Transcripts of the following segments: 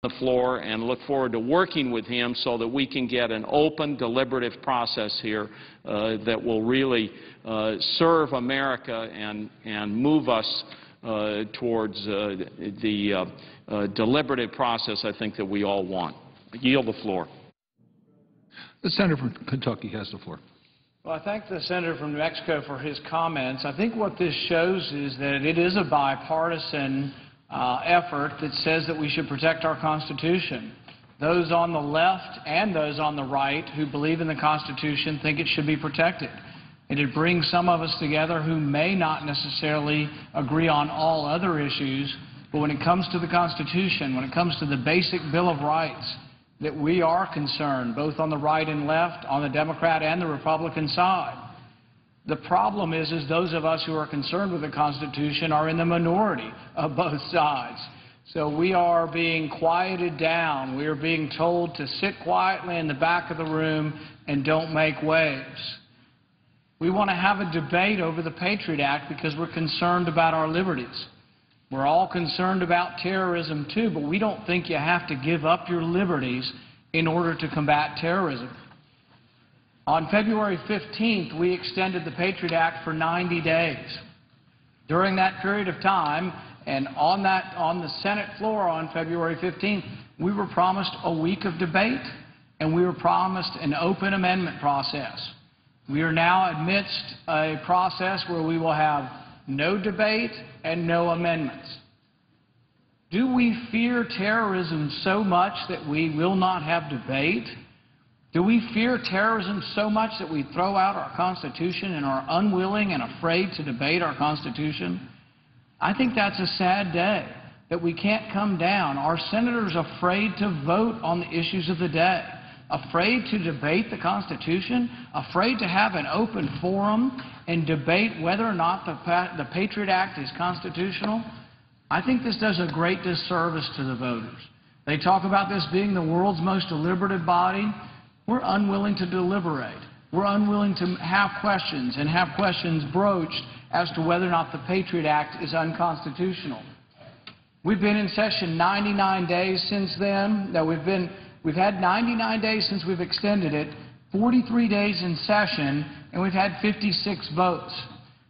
the floor and look forward to working with him so that we can get an open, deliberative process here that will really serve America and move us towards the deliberative process I think that we all want. I yield the floor. The senator from Kentucky has the floor. Well, I thank the senator from New Mexico for his comments. I think what this shows is that it is a bipartisan effort that says that we should protect our Constitution. Those on the left and those on the right who believe in the Constitution think it should be protected. And it brings some of us together who may not necessarily agree on all other issues, but when it comes to the Constitution, when it comes to the basic Bill of Rights, that we are concerned, both on the right and left, on the Democrat and the Republican side. The problem is those of us who are concerned with the Constitution are in the minority of both sides. So we are being quieted down. We are being told to sit quietly in the back of the room and don't make waves. We want to have a debate over the Patriot Act because we're concerned about our liberties. We're all concerned about terrorism too, but we don't think you have to give up your liberties in order to combat terrorism. On February 15th, we extended the Patriot Act for 90 days. During that period of time, and on the Senate floor on February 15th, we were promised a week of debate, and we were promised an open amendment process. We are now amidst a process where we will have no debate and no amendments. Do we fear terrorism so much that we will not have debate? Do we fear terrorism so much that we throw out our Constitution and are unwilling and afraid to debate our Constitution? I think that's a sad day, that we can't come down. Our senators are afraid to vote on the issues of the day, afraid to debate the Constitution, afraid to have an open forum and debate whether or not the Patriot Act is constitutional. I think this does a great disservice to the voters. They talk about this being the world's most deliberative body. We're unwilling to deliberate. We're unwilling to have questions and have questions broached as to whether or not the Patriot Act is unconstitutional. We've been in session 99 days since then. We've had 99 days since we've extended it, 43 days in session, and we've had 56 votes.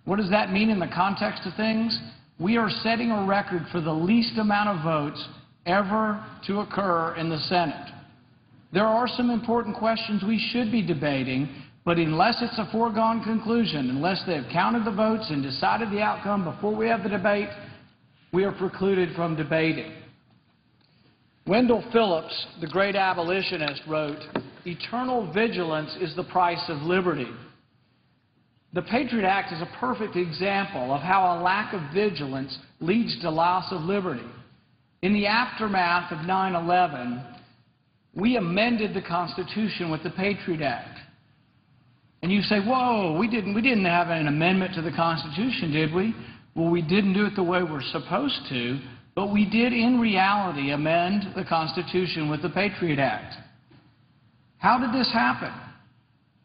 What does that mean in the context of things? We are setting a record for the least amount of votes ever to occur in the Senate. There are some important questions we should be debating, but unless it's a foregone conclusion, unless they've counted the votes and decided the outcome before we have the debate, we are precluded from debating. Wendell Phillips, the great abolitionist, wrote, "Eternal vigilance is the price of liberty." The Patriot Act is a perfect example of how a lack of vigilance leads to loss of liberty. In the aftermath of 9/11, we amended the Constitution with the Patriot Act. And you say, whoa, we didn't have an amendment to the Constitution, did we? Well, we didn't do it the way we're supposed to, but we did in reality amend the Constitution with the Patriot Act. How did this happen?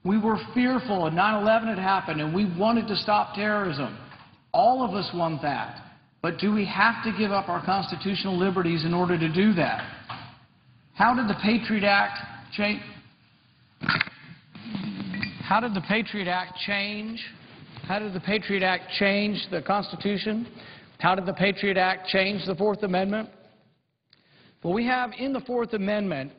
We were fearful, and 9/11 had happened, and we wanted to stop terrorism. All of us want that. But do we have to give up our constitutional liberties in order to do that? How did the Patriot Act change? How did the Patriot Act change? How did the Patriot Act change the Constitution? How did the Patriot Act change the Fourth Amendment? Well, we have in the Fourth Amendment,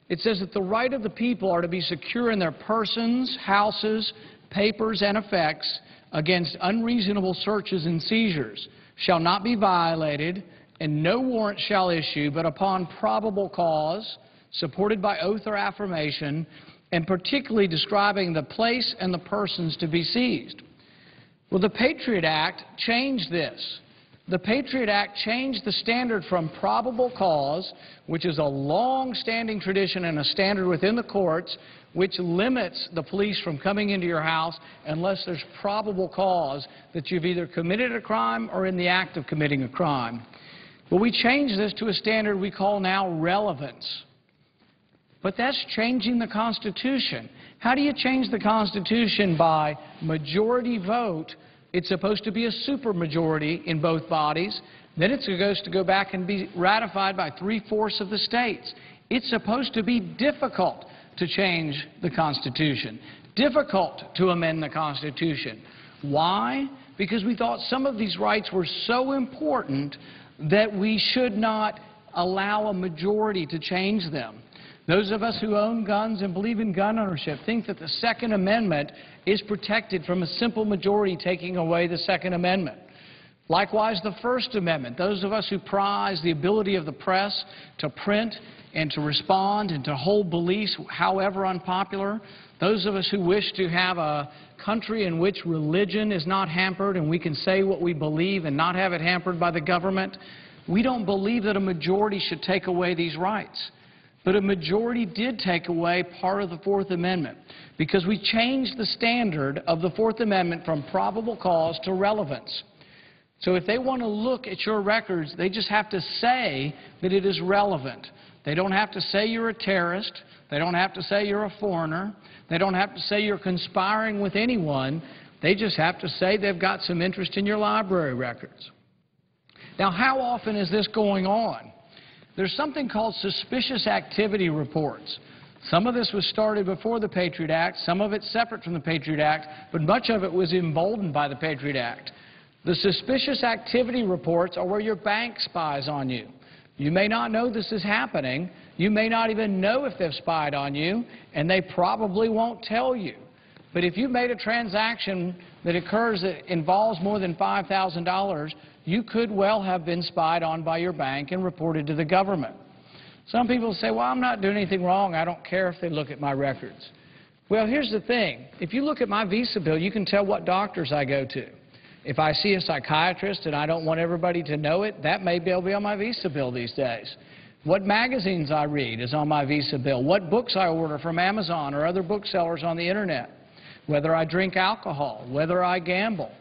it says that the right of the people are to be secure in their persons, houses, papers, and effects against unreasonable searches and seizures shall not be violated, and no warrant shall issue but upon probable cause, supported by oath or affirmation, and particularly describing the place and the persons to be seized. Well, the Patriot Act changed this. The Patriot Act changed the standard from probable cause, which is a long-standing tradition and a standard within the courts, which limits the police from coming into your house unless there's probable cause that you've either committed a crime or in the act of committing a crime. Well, we changed this to a standard we call now relevance. But that's changing the Constitution. How do you change the Constitution? By majority vote. It's supposed to be a supermajority in both bodies. Then it's supposed to go back and be ratified by 3/4 of the states. It's supposed to be difficult to change the Constitution, difficult to amend the Constitution. Why? Because we thought some of these rights were so important that we should not allow a majority to change them. Those of us who own guns and believe in gun ownership think that the Second Amendment is protected from a simple majority taking away the Second Amendment. Likewise, the First Amendment. Those of us who prize the ability of the press to print and to respond and to hold beliefs, however unpopular, those of us who wish to have a country in which religion is not hampered and we can say what we believe and not have it hampered by the government, we don't believe that a majority should take away these rights. But a majority did take away part of the Fourth Amendment because we changed the standard of the Fourth Amendment from probable cause to relevance. So if they want to look at your records, they just have to say that it is relevant. They don't have to say you're a terrorist. They don't have to say you're a foreigner. They don't have to say you're conspiring with anyone. They just have to say they've got some interest in your library records. Now, how often is this going on? There's something called suspicious activity reports. Some of this was started before the Patriot Act, some of it's separate from the Patriot Act, but much of it was emboldened by the Patriot Act. The suspicious activity reports are where your bank spies on you. You may not know this is happening. You may not even know if they've spied on you, and they probably won't tell you. But if you've made a transaction that occurs that involves more than $5,000, you could well have been spied on by your bank and reported to the government. Some people say, well, I'm not doing anything wrong. I don't care if they look at my records. Well, here's the thing. If you look at my Visa bill, you can tell what doctors I go to. If I see a psychiatrist and I don't want everybody to know it, that may be on my Visa bill these days. What magazines I read is on my Visa bill. What books I order from Amazon or other booksellers on the Internet. Whether I drink alcohol, whether I gamble.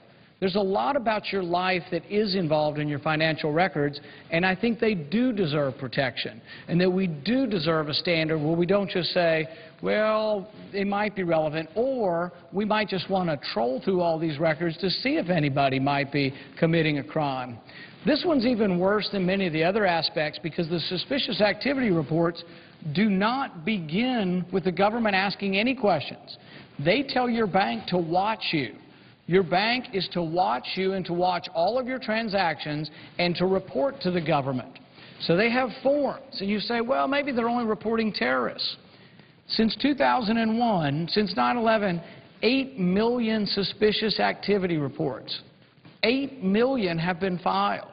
There's a lot about your life that is involved in your financial records, and I think they do deserve protection, and that we do deserve a standard where we don't just say, well, they might be relevant, or we might just want to troll through all these records to see if anybody might be committing a crime. This one's even worse than many of the other aspects because the suspicious activity reports do not begin with the government asking any questions. They tell your bank to watch you. Your bank is to watch you and to watch all of your transactions and to report to the government. So they have forms, and you say, well, maybe they're only reporting terrorists. Since 2001, since 9/11, 8 million suspicious activity reports. 8 million have been filed.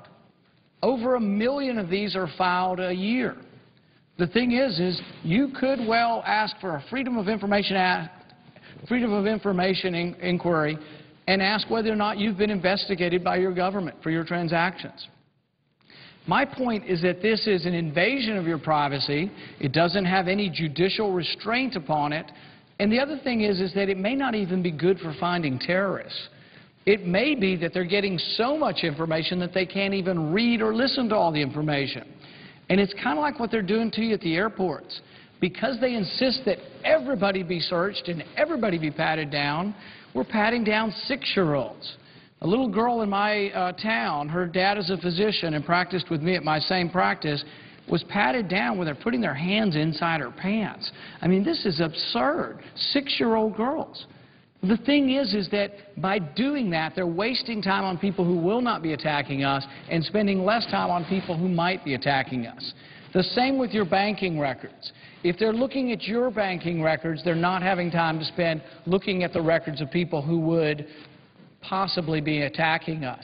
Over 1 million of these are filed a year. The thing is you could well ask for a Freedom of Information inquiry and ask whether or not you've been investigated by your government for your transactions. My point is that this is an invasion of your privacy. It doesn't have any judicial restraint upon it. And the other thing is that it may not even be good for finding terrorists. It may be that they're getting so much information that they can't even read or listen to all the information. And it's kind of like what they're doing to you at the airports. Because they insist that everybody be searched and everybody be patted down, we're patting down 6-year-olds. A little girl in my town, her dad is a physician and practiced with me at my same practice, was patted down when they're putting their hands inside her pants. I mean, this is absurd. 6-year-old girls. The thing is that by doing that, they're wasting time on people who will not be attacking us and spending less time on people who might be attacking us. The same with your banking records. If they're looking at your banking records, they're not having time to spend looking at the records of people who would possibly be attacking us.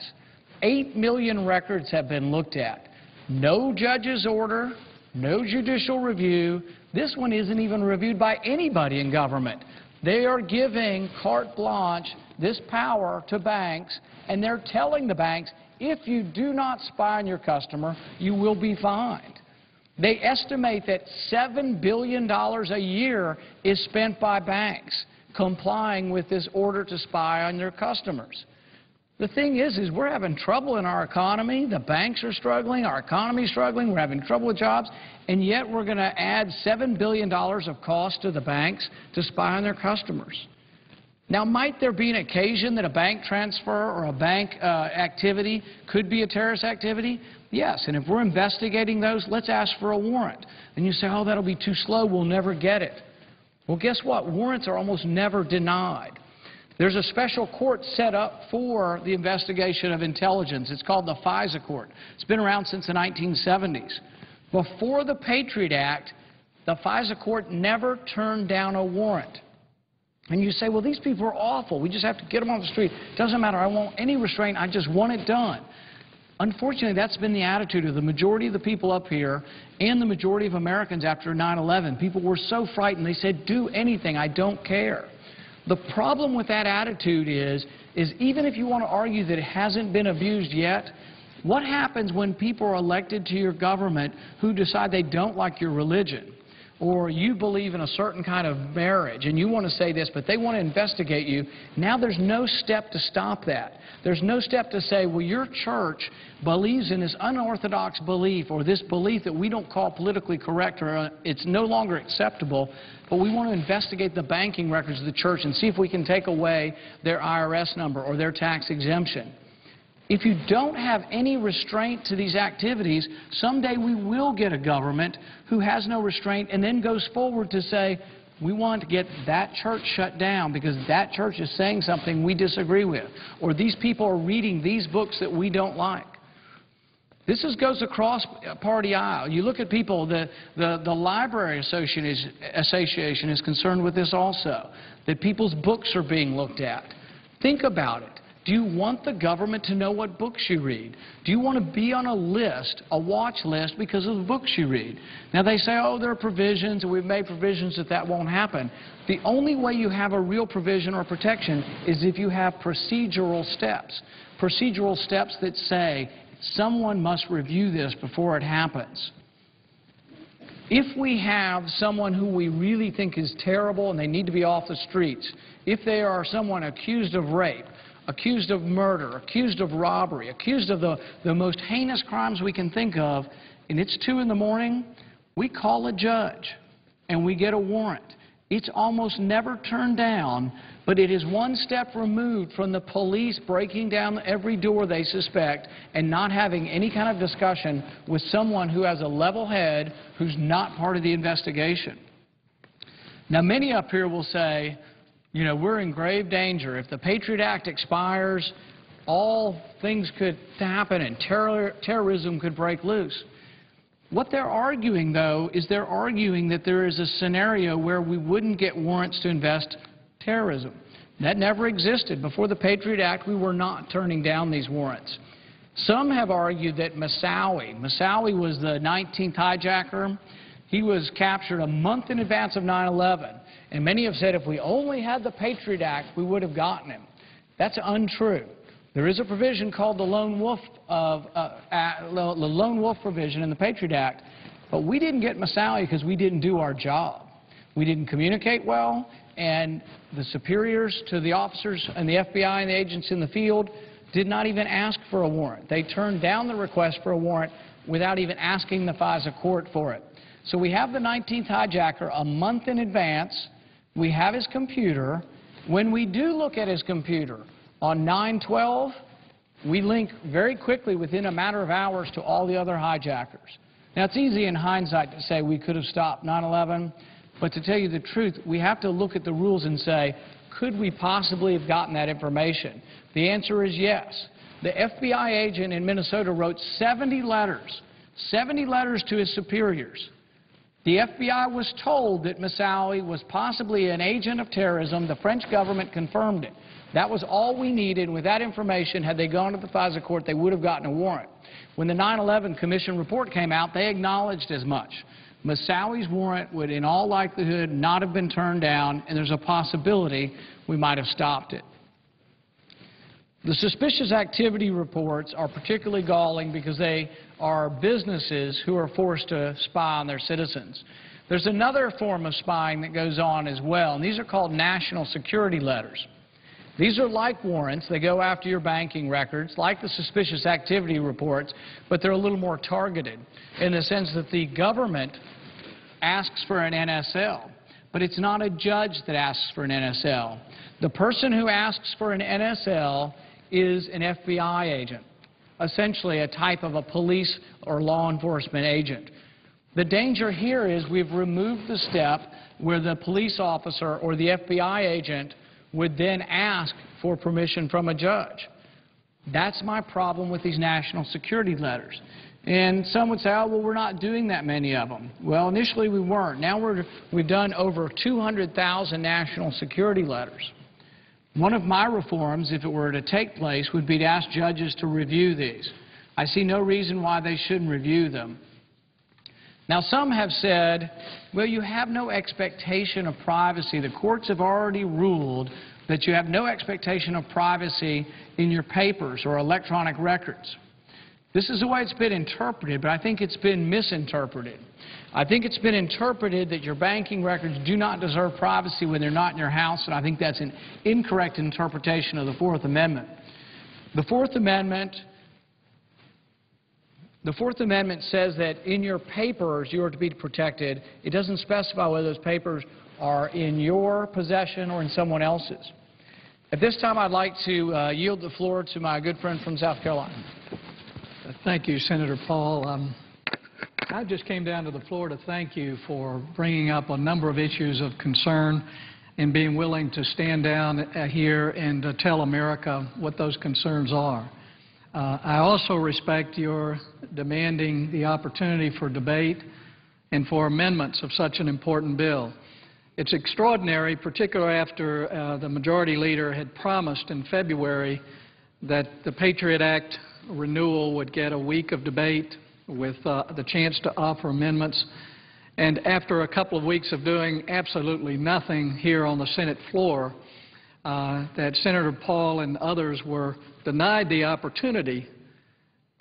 8 million records have been looked at. No judge's order, no judicial review. This one isn't even reviewed by anybody in government. They are giving carte blanche, this power to banks, and they're telling the banks, if you do not spy on your customer, you will be fined. They estimate that $7 billion a year is spent by banks complying with this order to spy on their customers. The thing is we're having trouble in our economy. The banks are struggling. Our economy is struggling. We're having trouble with jobs. And yet we're going to add $7 billion of cost to the banks to spy on their customers. Now, might there be an occasion that a bank transfer or a bank activity could be a terrorist activity? Yes, and if we're investigating those, let's ask for a warrant. And you say, oh, that'll be too slow, we'll never get it. Well, guess what? Warrants are almost never denied. There's a special court set up for the investigation of intelligence. It's called the FISA Court. It's been around since the 1970s. Before the Patriot Act, the FISA Court never turned down a warrant. And you say, well, these people are awful. We just have to get them on the street. It doesn't matter. I won't any restraint. I just want it done. Unfortunately, that's been the attitude of the majority of the people up here and the majority of Americans after 9/11. People were so frightened, they said, do anything. I don't care. The problem with that attitude is even if you want to argue that it hasn't been abused yet, what happens when people are elected to your government who decide they don't like your religion? Or you believe in a certain kind of marriage and you want to say this, but they want to investigate you. Now there's no step to stop that. There's no step to say, well, your church believes in this unorthodox belief or this belief that we don't call politically correct or it's no longer acceptable, but we want to investigate the banking records of the church and see if we can take away their IRS number or their tax exemption. If you don't have any restraint to these activities, someday we will get a government who has no restraint and then goes forward to say, we want to get that church shut down because that church is saying something we disagree with, or these people are reading these books that we don't like. This goes across party aisle. You look at people, the Library Association is concerned with this also, that people's books are being looked at. Think about it. Do you want the government to know what books you read? Do you want to be on a list, a watch list, because of the books you read? Now, they say, oh, there are provisions, and we've made provisions that that won't happen. The only way you have a real provision or protection is if you have procedural steps. Procedural steps that say someone must review this before it happens. If we have someone who we really think is terrible and they need to be off the streets, if they are someone accused of rape, accused of murder, accused of robbery, accused of the most heinous crimes we can think of, and it's 2 in the morning, we call a judge and we get a warrant. It's almost never turned down, but it is one step removed from the police breaking down every door they suspect and not having any kind of discussion with someone who has a level head who's not part of the investigation. Now, many up here will say, you know, we're in grave danger. If the Patriot Act expires, all things could happen and terrorism could break loose. What they're arguing, though, is they're arguing that there is a scenario where we wouldn't get warrants to invest terrorism. That never existed. Before the Patriot Act, we were not turning down these warrants. Some have argued that Moussaoui was the 19th hijacker. He was captured a month in advance of 9/11. And many have said if we only had the Patriot Act, we would have gotten him. That's untrue. There is a provision called the Lone Wolf provision in the Patriot Act, but we didn't get Moussaoui because we didn't do our job. We didn't communicate well, and the superiors to the officers and the FBI and the agents in the field did not even ask for a warrant. They turned down the request for a warrant without even asking the FISA court for it. So we have the 19th hijacker a month in advance. We have his computer. When we do look at his computer on 9/12, we link very quickly within a matter of hours to all the other hijackers. Now, it's easy in hindsight to say we could have stopped 9/11, but to tell you the truth, we have to look at the rules and say, could we possibly have gotten that information? The answer is yes. The FBI agent in Minnesota wrote 70 letters to his superiors. The FBI was told that Moussaoui was possibly an agent of terrorism. The French government confirmed it. That was all we needed. With that information, had they gone to the FISA court, they would have gotten a warrant. When the 9/11 Commission report came out, they acknowledged as much. Moussaoui's warrant would, in all likelihood, not have been turned down, and there's a possibility we might have stopped it. The suspicious activity reports are particularly galling because they are businesses who are forced to spy on their citizens. There's another form of spying that goes on as well, and these are called national security letters. These are like warrants. They go after your banking records, like the suspicious activity reports, but they're a little more targeted in the sense that the government asks for an NSL. but it's not a judge that asks for an NSL. The person who asks for an NSL is an FBI agent, essentially a type of a police or law enforcement agent. The danger here is we've removed the step where the police officer or the FBI agent would then ask for permission from a judge. That's my problem with these national security letters. And some would say, oh, well, we're not doing that many of them. Well, initially we weren't. Now we've done over 200,000 national security letters. One of my reforms, if it were to take place, would be to ask judges to review these. I see no reason why they shouldn't review them. Now, some have said, well, you have no expectation of privacy. The courts have already ruled that you have no expectation of privacy in your papers or electronic records. This is the way it's been interpreted, but I think it's been misinterpreted. I think it's been interpreted that your banking records do not deserve privacy when they're not in your house, and I think that's an incorrect interpretation of the Fourth Amendment. The Fourth Amendment says that in your papers you are to be protected. It doesn't specify whether those papers are in your possession or in someone else's. At this time, I'd like to yield the floor to my good friend from South Carolina. Thank you, Senator Paul. I just came down to the floor to thank you for bringing up a number of issues of concern and being willing to stand down here and tell America what those concerns are. I also respect your demanding the opportunity for debate and for amendments of such an important bill. It's extraordinary, particularly after the Majority Leader had promised in February that the Patriot Act renewal would get a week of debate with the chance to offer amendments. And after a couple of weeks of doing absolutely nothing here on the Senate floor, that Senator Paul and others were denied the opportunity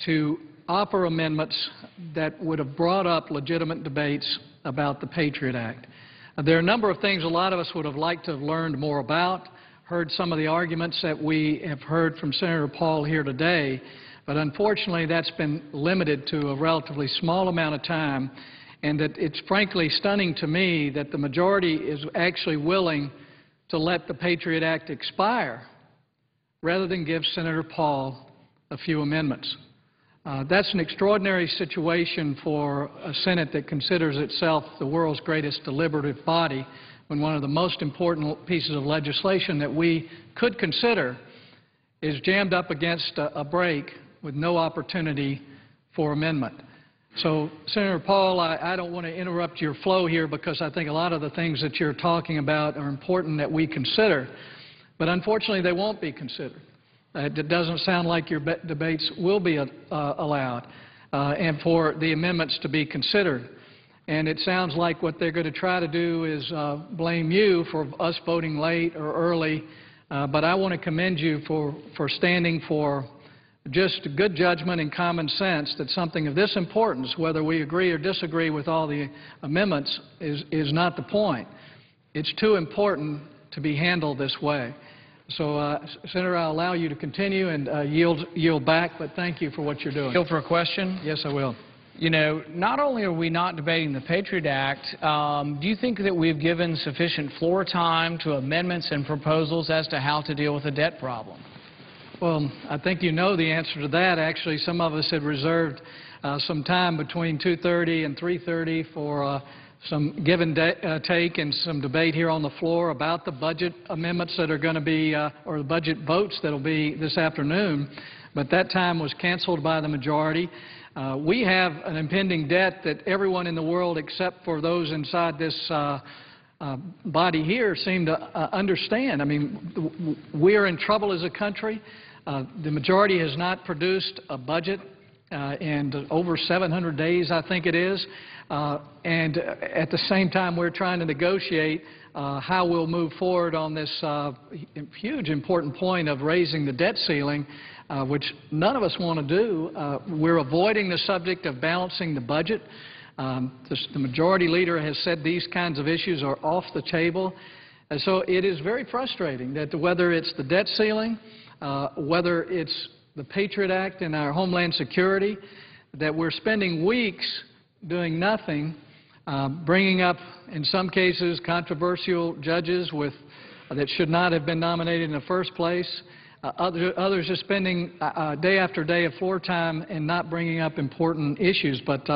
to offer amendments that would have brought up legitimate debates about the Patriot Act. There are a number of things a lot of us would have liked to have learned more about, heard some of the arguments that we have heard from Senator Paul here today, but unfortunately that's been limited to a relatively small amount of time, and that it's frankly stunning to me that the majority is actually willing to let the Patriot Act expire rather than give Senator Paul a few amendments. That's an extraordinary situation for a Senate that considers itself the world's greatest deliberative body, when one of the most important pieces of legislation that we could consider is jammed up against a break with no opportunity for amendment. So, Senator Paul, I don't want to interrupt your flow here because I think a lot of the things that you're talking about are important that we consider, but unfortunately they won't be considered. It doesn't sound like your debates will be allowed and for the amendments to be considered. And it sounds like what they're going to try to do is blame you for us voting late or early, but I want to commend you for standing for just good judgment and common sense that something of this importance, whether we agree or disagree with all the amendments, is not the point. It's too important to be handled this way. So, Senator, I'll allow you to continue and yield back, but thank you for what you're doing. Yield for a question? Yes, I will. You know, not only are we not debating the Patriot Act, do you think that we've given sufficient floor time to amendments and proposals as to how to deal with the debt problem? Well, I think you know the answer to that. Actually, some of us had reserved some time between 2:30 and 3:30 for some give and take and some debate here on the floor about the budget amendments that are going to be, or the budget votes that will be this afternoon. But that time was canceled by the majority. We have an impending debt that everyone in the world except for those inside this body here seem to understand. I mean, we're in trouble as a country. The majority has not produced a budget in over 700 days, I think it is. And at the same time, we're trying to negotiate how we'll move forward on this huge important point of raising the debt ceiling, which none of us want to do. We're avoiding the subject of balancing the budget. The majority leader has said these kinds of issues are off the table. And so it is very frustrating that whether it's the debt ceiling, whether it's the Patriot Act and our Homeland Security, that we're spending weeks doing nothing bringing up, in some cases, controversial judges that should not have been nominated in the first place. Others are spending day after day of floor time and not bringing up important issues. But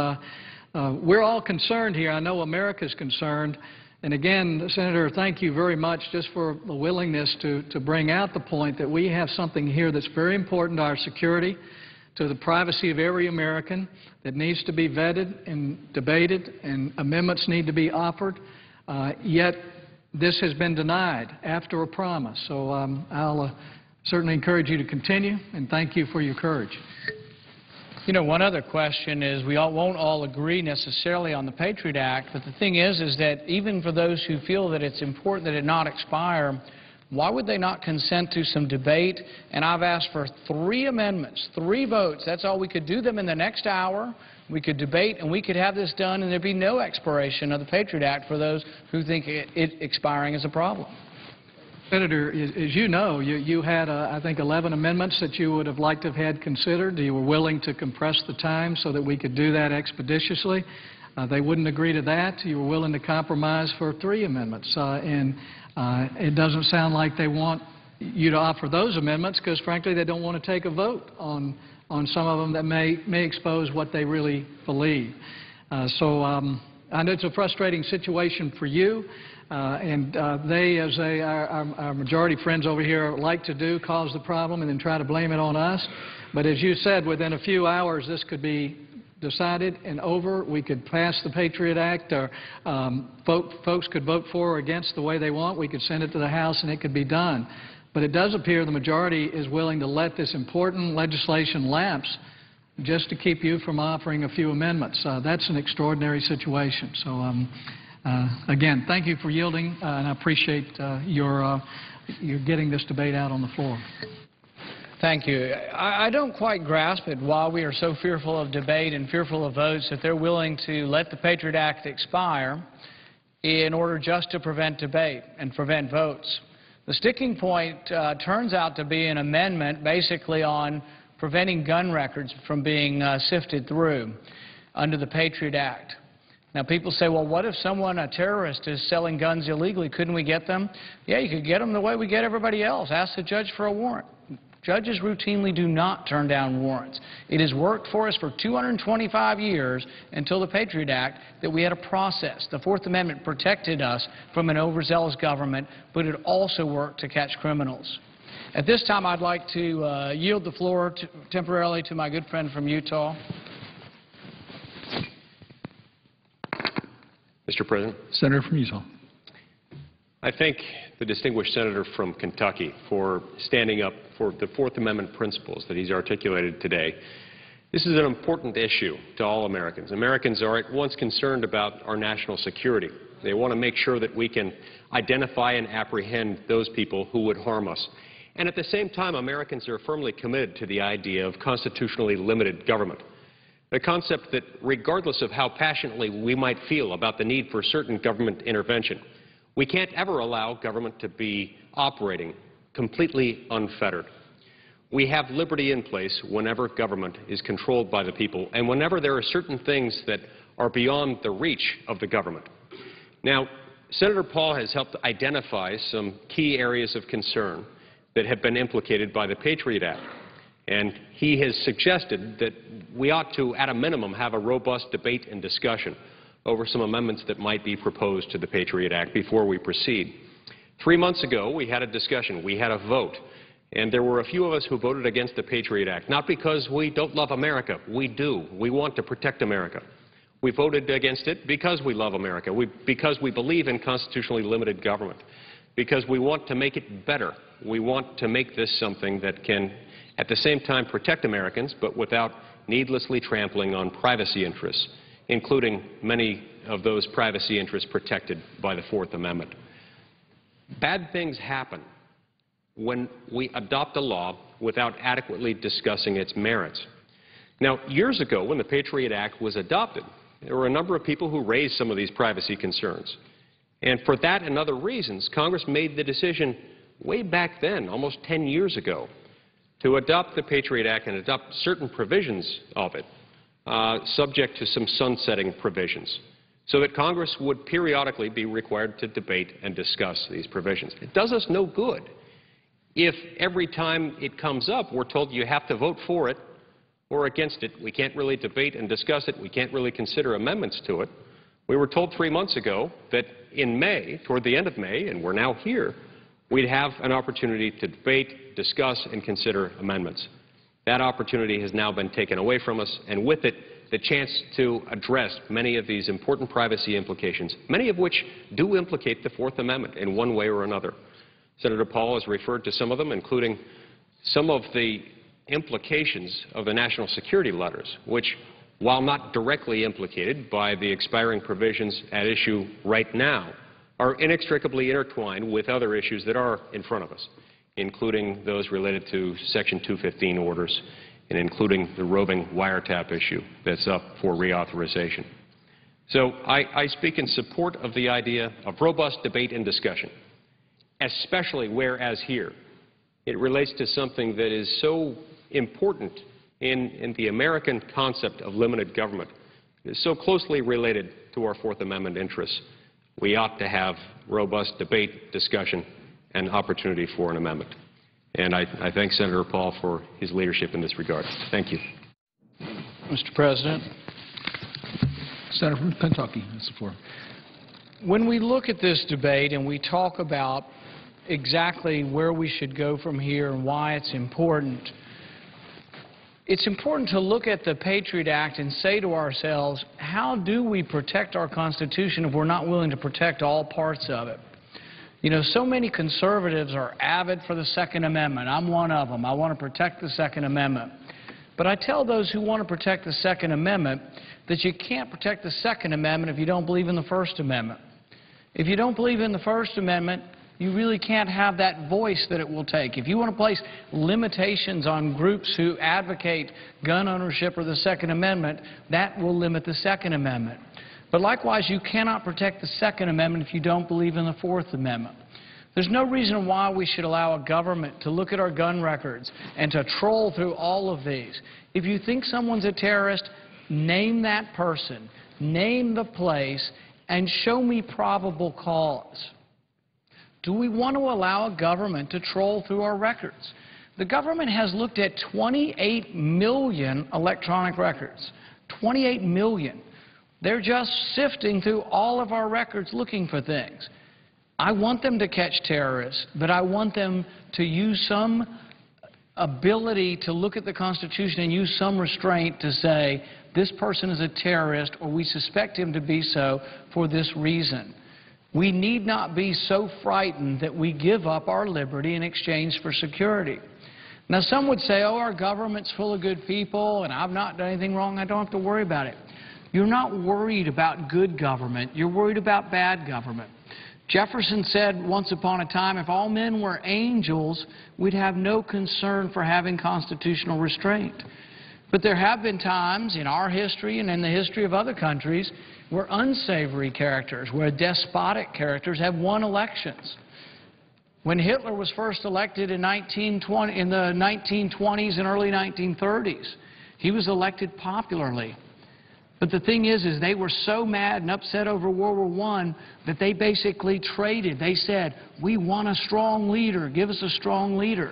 we're all concerned here. I know America's concerned. And again, Senator, thank you very much just for the willingness to bring out the point that we have something here that's very important to our security, to the privacy of every American, that needs to be vetted and debated, and amendments need to be offered. Yet this has been denied after a promise. So I'll certainly encourage you to continue, and thank you for your courage. You know, one other question is we won't all agree necessarily on the Patriot Act, but the thing is that even for those who feel that it's important that it not expire, why would they not consent to some debate? And I've asked for 3 amendments, 3 votes. That's all. We could do them in the next hour. We could debate, and we could have this done, and there'd be no expiration of the Patriot Act for those who think it expiring is a problem. Senator, as you know, you had, I think, 11 amendments that you would have liked to have had considered. You were willing to compress the time so that we could do that expeditiously. They wouldn't agree to that. You were willing to compromise for 3 amendments. It doesn't sound like they want you to offer those amendments because, frankly, they don't want to take a vote on some of them that may expose what they really believe. I know it's a frustrating situation for you. They, as our majority friends over here like to do, cause the problem and then try to blame it on us. But as you said, within a few hours, this could be decided and over. We could pass the Patriot Act, or folks could vote for or against the way they want. We could send it to the House, and it could be done. But it does appear the majority is willing to let this important legislation lapse just to keep you from offering a few amendments. That's an extraordinary situation. So, again, thank you for yielding, and I appreciate your getting this debate out on the floor. Thank you. I don't quite grasp it why we are so fearful of debate and fearful of votes that they're willing to let the Patriot Act expire in order just to prevent debate and prevent votes. The sticking point turns out to be an amendment basically on preventing gun records from being sifted through under the Patriot Act. Now, people say, well, what if someone, a terrorist, is selling guns illegally? Couldn't we get them? Yeah, you could get them the way we get everybody else. Ask the judge for a warrant. Judges routinely do not turn down warrants. It has worked for us for 225 years until the Patriot Act that we had a process. The Fourth Amendment protected us from an overzealous government, but it also worked to catch criminals. At this time, I'd like to yield the floor temporarily to my good friend from Utah. Mr. President. Senator from Utah. I thank the distinguished senator from Kentucky for standing up for the Fourth Amendment principles that he's articulated today. This is an important issue to all Americans. Americans are at once concerned about our national security. They want to make sure that we can identify and apprehend those people who would harm us. And at the same time, Americans are firmly committed to the idea of constitutionally limited government, a concept that, regardless of how passionately we might feel about the need for certain government intervention, we can't ever allow government to be operating completely unfettered. We have liberty in place whenever government is controlled by the people and whenever there are certain things that are beyond the reach of the government. Now, Senator Paul has helped identify some key areas of concern that have been implicated by the Patriot Act. And he has suggested that we ought to, at a minimum, have a robust debate and discussion over some amendments that might be proposed to the Patriot Act before we proceed. 3 months ago, we had a discussion. We had a vote. And there were a few of us who voted against the Patriot Act, not because we don't love America. We do. We want to protect America. We voted against it because we love America, because we believe in constitutionally limited government, because we want to make it better. We want to make this something that can, at the same time, protect Americans, but without needlessly trampling on privacy interests, including many of those privacy interests protected by the Fourth Amendment. Bad things happen when we adopt a law without adequately discussing its merits. Now, years ago, when the Patriot Act was adopted, there were a number of people who raised some of these privacy concerns. And for that and other reasons, Congress made the decision way back then, almost 10 years ago, to adopt the Patriot Act and adopt certain provisions of it, subject to some sunsetting provisions, so that Congress would periodically be required to debate and discuss these provisions. It does us no good if every time it comes up we're told you have to vote for it or against it. We can't really debate and discuss it. We can't really consider amendments to it. We were told 3 months ago that in May, toward the end of May, and we're now here, we'd have an opportunity to debate, discuss, and consider amendments. That opportunity has now been taken away from us, and with it, the chance to address many of these important privacy implications, many of which do implicate the Fourth Amendment in one way or another. Senator Paul has referred to some of them, including some of the implications of the national security letters, which, while not directly implicated by the expiring provisions at issue right now, are inextricably intertwined with other issues that are in front of us, including those related to Section 215 orders and including the roving wiretap issue that's up for reauthorization. So I speak in support of the idea of robust debate and discussion, especially whereas here it relates to something that is so important in the American concept of limited government. It is so closely related to our Fourth Amendment interests. We ought to have robust debate, discussion, and opportunity for an amendment. And I thank Senator Paul for his leadership in this regard. Thank you. Mr. President. Senator from Kentucky has the floor. When we look at this debate and we talk about exactly where we should go from here and why it's important to look at the Patriot Act and say to ourselves, how do we protect our Constitution if we're not willing to protect all parts of it? You know, so many conservatives are avid for the Second Amendment. I'm one of them. I want to protect the Second Amendment. But I tell those who want to protect the Second Amendment that you can't protect the Second Amendment if you don't believe in the First Amendment. If you don't believe in the First Amendment, you really can't have that voice that it will take. If you want to place limitations on groups who advocate gun ownership or the Second Amendment, that will limit the Second Amendment. But likewise, you cannot protect the Second Amendment if you don't believe in the Fourth Amendment. There's no reason why we should allow a government to look at our gun records and to troll through all of these. If you think someone's a terrorist, name that person, name the place, and show me probable cause. Do we want to allow a government to troll through our records? The government has looked at 28 million electronic records. 28 million. They're just sifting through all of our records looking for things. I want them to catch terrorists, but I want them to use some ability to look at the Constitution and use some restraint to say, this person is a terrorist or we suspect him to be so for this reason. We need not be so frightened that we give up our liberty in exchange for security. Now, some would say, oh, our government's full of good people and I've not done anything wrong, I don't have to worry about it. You're not worried about good government, you're worried about bad government. Jefferson said once upon a time, if all men were angels, we'd have no concern for having constitutional restraint. But there have been times in our history and in the history of other countries where unsavory characters, where despotic characters have won elections. When Hitler was first elected in the 1920s and early 1930s, he was elected popularly. But the thing is they were so mad and upset over World War I that they basically traded. They said, we want a strong leader. Give us a strong leader.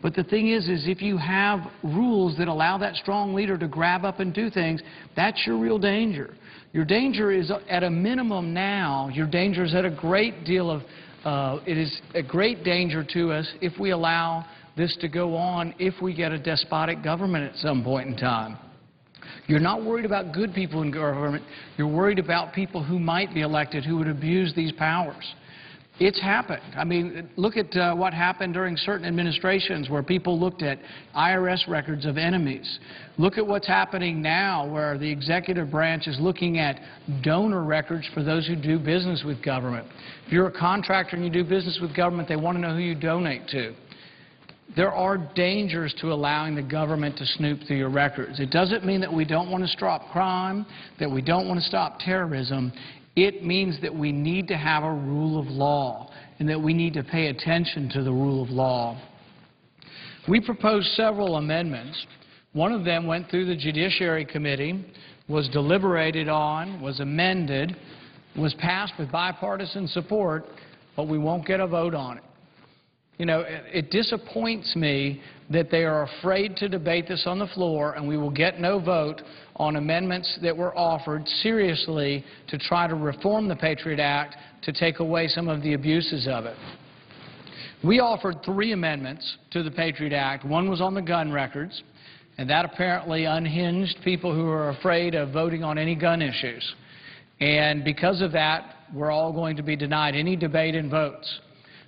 But the thing is if you have rules that allow that strong leader to grab up and do things, that's your real danger. Your danger is at a minimum now. Your danger is at a great deal of, it is a great danger to us if we allow this to go on, if we get a despotic government at some point in time. You're not worried about good people in government. You're worried about people who might be elected who would abuse these powers. It's happened. I mean, look at what happened during certain administrations where people looked at IRS records of enemies. Look at what's happening now where the executive branch is looking at donor records for those who do business with government. If you're a contractor and you do business with government, they want to know who you donate to. There are dangers to allowing the government to snoop through your records. It doesn't mean that we don't want to stop crime, that we don't want to stop terrorism. It means that we need to have a rule of law and that we need to pay attention to the rule of law. We proposed several amendments. One of them went through the Judiciary Committee. was deliberated on, was amended, was passed with bipartisan support, but we won't get a vote on it. You know, it disappoints me that they are afraid to debate this on the floor, and we will get no vote on amendments that were offered seriously to try to reform the Patriot Act to take away some of the abuses of it. We offered 3 amendments to the Patriot Act. One was on the gun records, and that apparently unhinged people who are afraid of voting on any gun issues. And because of that, we're all going to be denied any debate and votes.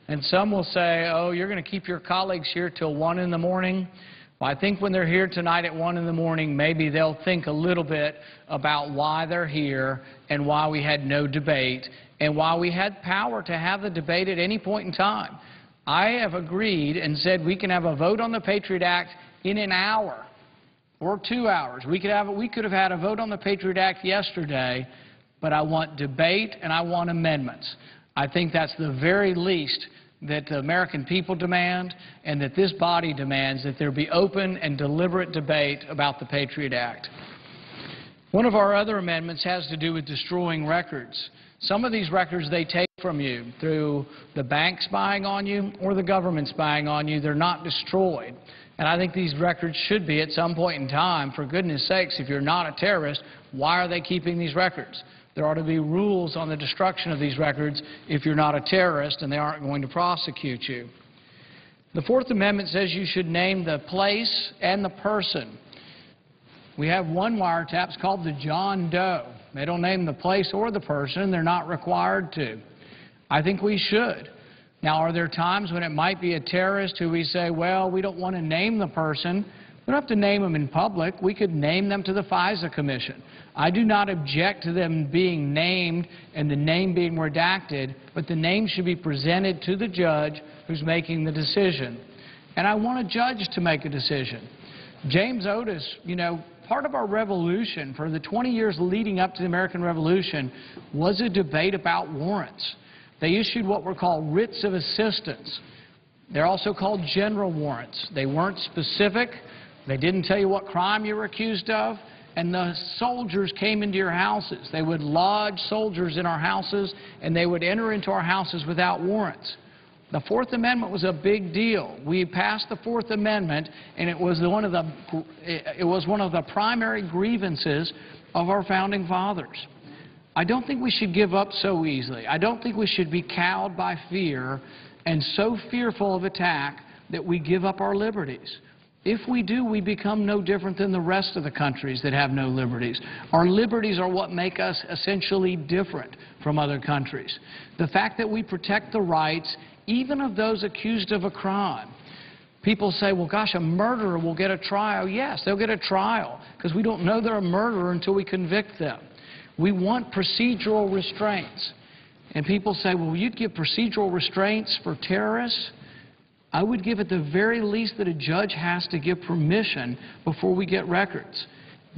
And some will say, oh, you're going to keep your colleagues here till 1 in the morning. Well, I think when they're here tonight at 1 in the morning, maybe they'll think a little bit about why they're here and why we had no debate and why we had power to have the debate at any point in time. I have agreed and said we can have a vote on the Patriot Act in an hour or 2 hours. We could have had a vote on the Patriot Act yesterday, but I want debate and I want amendments. I think that's the very least that the American people demand and that this body demands, that there be open and deliberate debate about the Patriot Act. One of our other amendments has to do with destroying records. Some of these records they take from you through the bank spying on you or the government spying on you. They're not destroyed. And I think these records should be at some point in time. For goodness sakes, if you're not a terrorist, why are they keeping these records? There ought to be rules on the destruction of these records if you're not a terrorist and they aren't going to prosecute you. The Fourth Amendment says you should name the place and the person. We have one wiretap, it's called the John Doe. They don't name the place or the person, they're not required to. I think we should. Now, are there times when it might be a terrorist who we say, well, we don't want to name the person? We don't have to name them in public. We could name them to the FISA Commission. I do not object to them being named and the name being redacted, but the name should be presented to the judge who's making the decision. And I want a judge to make a decision. James Otis, you know, part of our revolution for the 20 years leading up to the American Revolution was a debate about warrants. They issued what were called writs of assistance. They're also called general warrants. They weren't specific. They didn't tell you what crime you were accused of. And the soldiers came into your houses. They would lodge soldiers in our houses, and they would enter into our houses without warrants. The Fourth Amendment was a big deal. We passed the Fourth Amendment, and it was one of the primary grievances of our founding fathers. I don't think we should give up so easily. I don't think we should be cowed by fear and so fearful of attack that we give up our liberties. If we do, we become no different than the rest of the countries that have no liberties. Our liberties are what make us essentially different from other countries. The fact that we protect the rights, even of those accused of a crime. People say, well, gosh, a murderer will get a trial. Yes, they'll get a trial because we don't know they're a murderer until we convict them. We want procedural restraints. And people say, well, you'd give procedural restraints for terrorists? I would give at the very least that a judge has to give permission before we get records.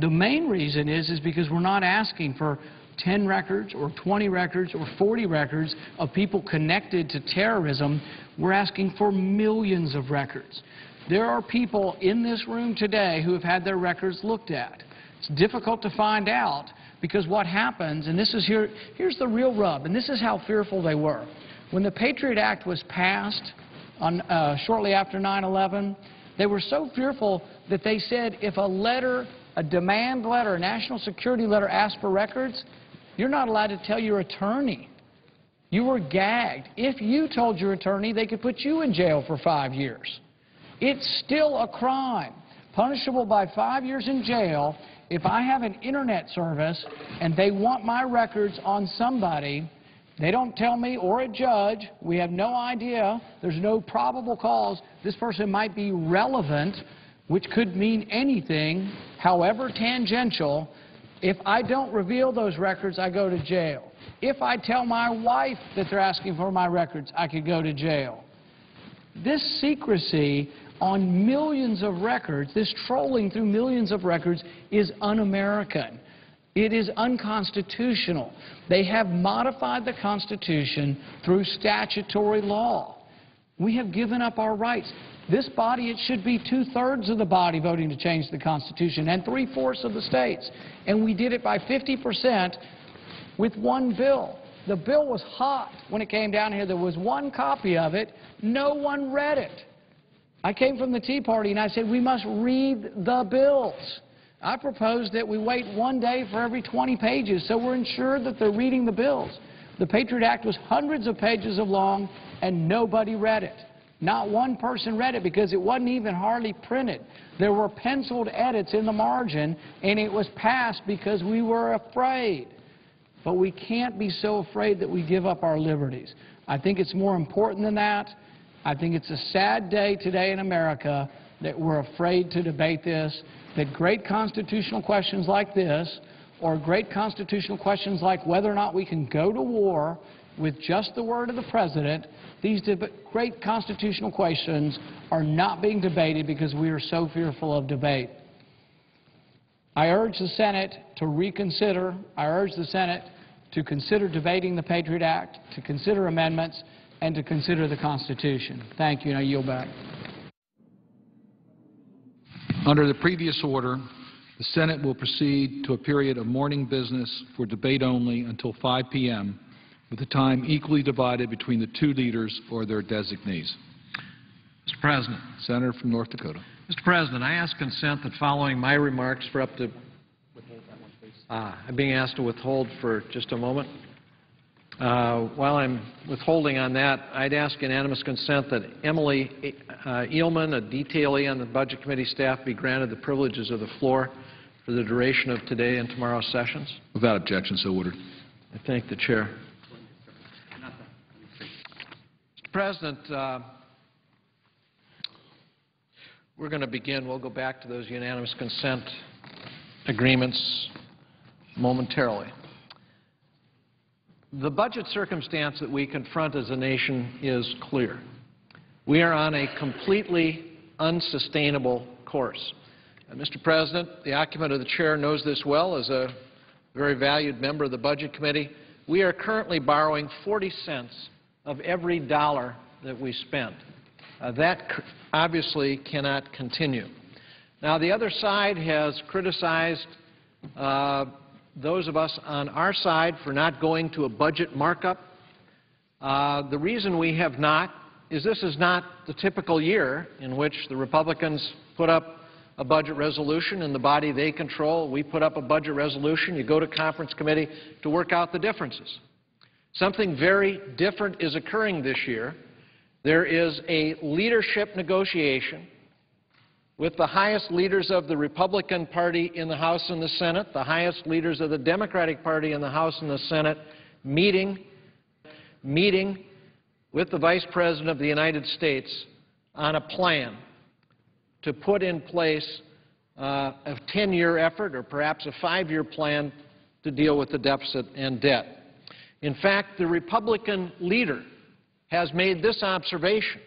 The main reason is because we're not asking for 10 records or 20 records or 40 records of people connected to terrorism. We're asking for millions of records. There are people in this room today who have had their records looked at. It's difficult to find out because what happens, and here's the real rub, and this is how fearful they were. When the Patriot Act was passed shortly after 9/11, they were so fearful that they said if a demand letter, a national security letter asked for records, you're not allowed to tell your attorney. You were gagged. If you told your attorney, they could put you in jail for 5 years. It's still a crime, punishable by 5 years in jail if I have an internet service and they want my records on somebody. They don't tell me or a judge. We have no idea. There's no probable cause. This person might be relevant, which could mean anything, however tangential. If I don't reveal those records, I go to jail. If I tell my wife that they're asking for my records, I could go to jail. This secrecy on millions of records, this trolling through millions of records, is un-American. It is unconstitutional. They have modified the Constitution through statutory law. We have given up our rights. This body, it should be 2/3 of the body voting to change the Constitution and 3/4 of the states. And we did it by 50% with one bill. The bill was hot when it came down here. There was one copy of it. No one read it. I came from the Tea Party and I said, we must read the bills. I proposed that we wait one day for every 20 pages so we're ensured that they're reading the bills. The Patriot Act was hundreds of pages long and nobody read it. Not one person read it because it wasn't even hardly printed. There were penciled edits in the margin, and it was passed because we were afraid. But we can't be so afraid that we give up our liberties. I think it's more important than that. I think it's a sad day today in America that we're afraid to debate this, that great constitutional questions like this, or great constitutional questions like whether or not we can go to war with just the word of the President, these great constitutional questions are not being debated because we are so fearful of debate. I urge the Senate to reconsider. I urge the Senate to consider debating the Patriot Act, to consider amendments, and to consider the Constitution. Thank you, and I yield back. Under the previous order, the Senate will proceed to a period of morning business for debate only until 5 p.m., with the time equally divided between the two leaders or their designees. Mr. President. Senator from North Dakota. Mr. President, I ask consent that following my remarks for up to... I'm being asked to withhold for just a moment. While I'm withholding on that, I'd ask unanimous consent that Emily Eelman, a detailee on the Budget Committee staff, be granted the privileges of the floor for the duration of today and tomorrow's sessions. Without objection, so ordered. I thank the Chair. Mr. President, we're going to begin. We'll go back to those unanimous consent agreements momentarily. The budget circumstance that we confront as a nation is clear. We are on a completely unsustainable course. Mr. President, the occupant of the chair knows this well as a very valued member of the Budget Committee. We are currently borrowing 40 cents of every dollar that we spend. That obviously cannot continue. Now, the other side has criticized those of us on our side for not going to a budget markup. The reason we have not is this is not the typical year in which the Republicans put up a budget resolution in the body they control. We put up a budget resolution. You go to conference committee to work out the differences. Something very different is occurring this year. There is a leadership negotiation with the highest leaders of the Republican Party in the House and the Senate, the highest leaders of the Democratic Party in the House and the Senate, meeting with the Vice President of the United States on a plan to put in place a 10-year effort or perhaps a 5-year plan to deal with the deficit and debt. In fact, the Republican leader has made this observation.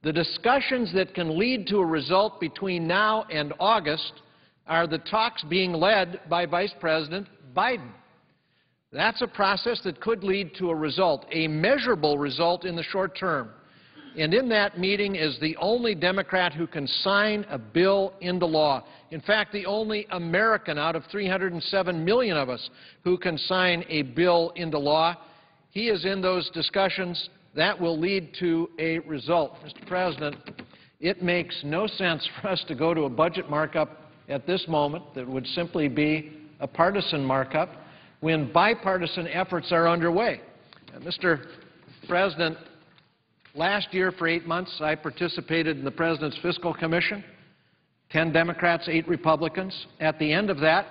The discussions that can lead to a result between now and August are the talks being led by Vice President Biden. That's a process that could lead to a result, a measurable result in the short term. And in that meeting is the only Democrat who can sign a bill into law. In fact, the only American out of 307 million of us who can sign a bill into law. He is in those discussions. That will lead to a result. Mr. President, it makes no sense for us to go to a budget markup at this moment that would simply be a partisan markup when bipartisan efforts are underway. Mr. President, last year for 8 months I participated in the President's Fiscal Commission, 10 Democrats, 8 Republicans. At the end of that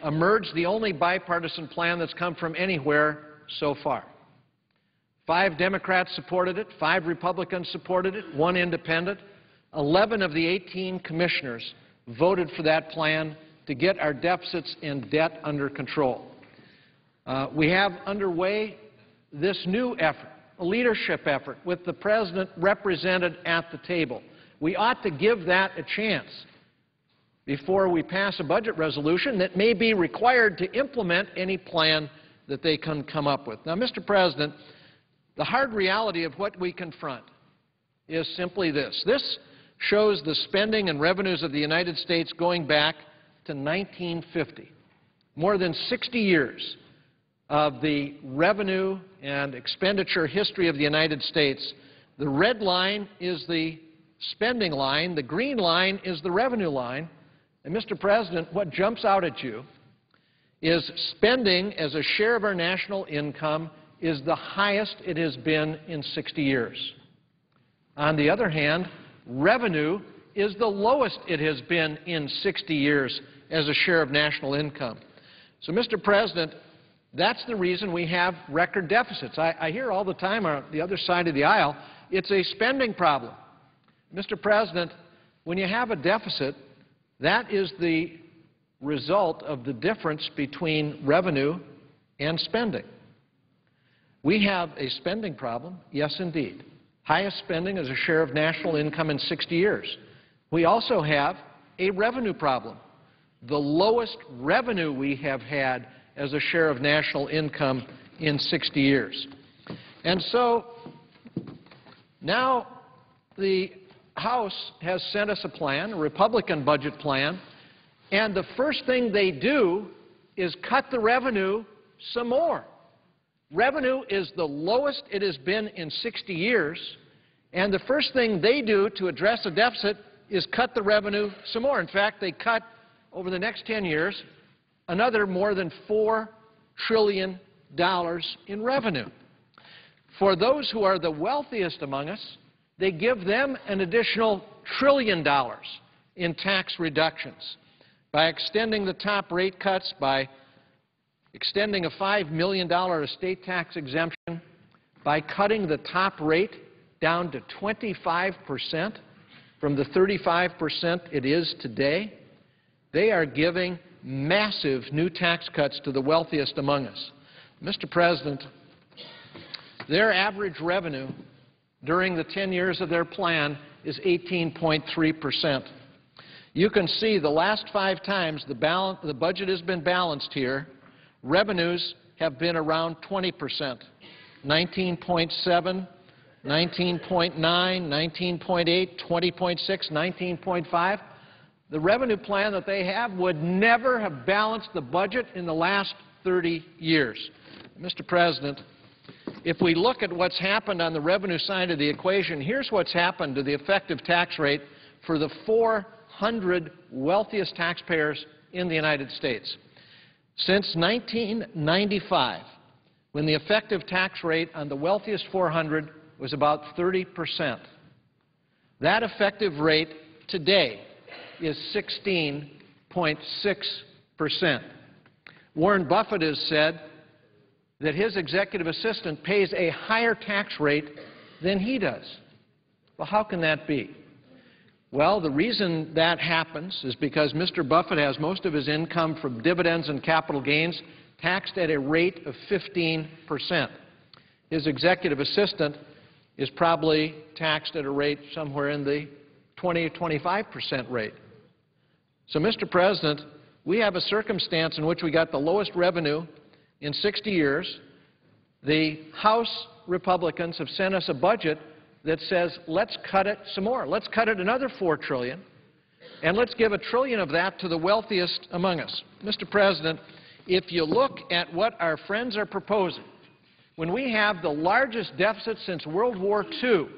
emerged the only bipartisan plan that's come from anywhere so far. 5 Democrats supported it, 5 Republicans supported it, 1 independent. 11 of the 18 commissioners voted for that plan to get our deficits and debt under control. We have underway this new effort, a leadership effort, with the President represented at the table. We ought to give that a chance before we pass a budget resolution that may be required to implement any plan that they can come up with. Now, Mr. President, the hard reality of what we confront is simply this. This shows the spending and revenues of the United States going back to 1950. More than 60 years of the revenue and expenditure history of the United States. The red line is the spending line, the green line is the revenue line. And, Mr. President, what jumps out at you is spending as a share of our national income is the highest it has been in 60 years. On the other hand, revenue is the lowest it has been in 60 years as a share of national income. So, Mr. President, that's the reason we have record deficits. I hear all the time on the other side of the aisle, it's a spending problem. Mr. President, when you have a deficit, that is the result of the difference between revenue and spending. We have a spending problem, yes, indeed. Highest spending as a share of national income in 60 years. We also have a revenue problem. The lowest revenue we have had as a share of national income in 60 years. And so now the House has sent us a plan, a Republican budget plan, and the first thing they do is cut the revenue some more. Revenue is the lowest it has been in 60 years, and the first thing they do to address a deficit is cut the revenue some more. In fact, they cut, over the next 10 years, another more than $4 trillion in revenue. For those who are the wealthiest among us, they give them an additional $1 trillion in tax reductions by extending the top rate cuts, by extending a $5 million estate tax exemption, by cutting the top rate down to 25% from the 35% it is today. They are giving massive new tax cuts to the wealthiest among us. Mr. President, their average revenue during the 10 years of their plan is 18.3%. You can see the last 5 times the budget has been balanced here, revenues have been around 20%, 19.7, 19.9, 19.8, 20.6, 19.5. The revenue plan that they have would never have balanced the budget in the last 30 years. Mr. President, if we look at what's happened on the revenue side of the equation, here's what's happened to the effective tax rate for the 400 wealthiest taxpayers in the United States. Since 1995, when the effective tax rate on the wealthiest 400 was about 30%, that effective rate today is 16.6%. Warren Buffett has said that his executive assistant pays a higher tax rate than he does. Well, how can that be? Well, the reason that happens is because Mr. Buffett has most of his income from dividends and capital gains taxed at a rate of 15%. His executive assistant is probably taxed at a rate somewhere in the 20 or 25% rate. So, Mr. President, we have a circumstance in which we got the lowest revenue in 60 years. The House Republicans have sent us a budget that says, let's cut it some more. Let's cut it another $4 trillion, and let's give $1 trillion of that to the wealthiest among us. Mr. President, if you look at what our friends are proposing, when we have the largest deficit since World War II,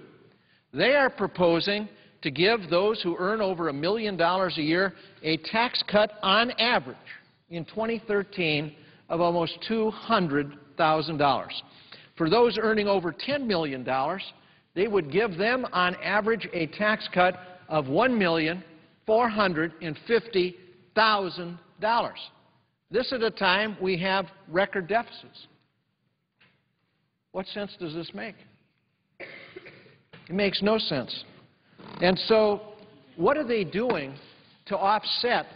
they are proposing to give those who earn over $1 million a year a tax cut on average in 2013 of almost $200,000. For those earning over $10 million, they would give them on average a tax cut of $1,450,000. This at a time we have record deficits. What sense does this make? It makes no sense. And so what are they doing to offset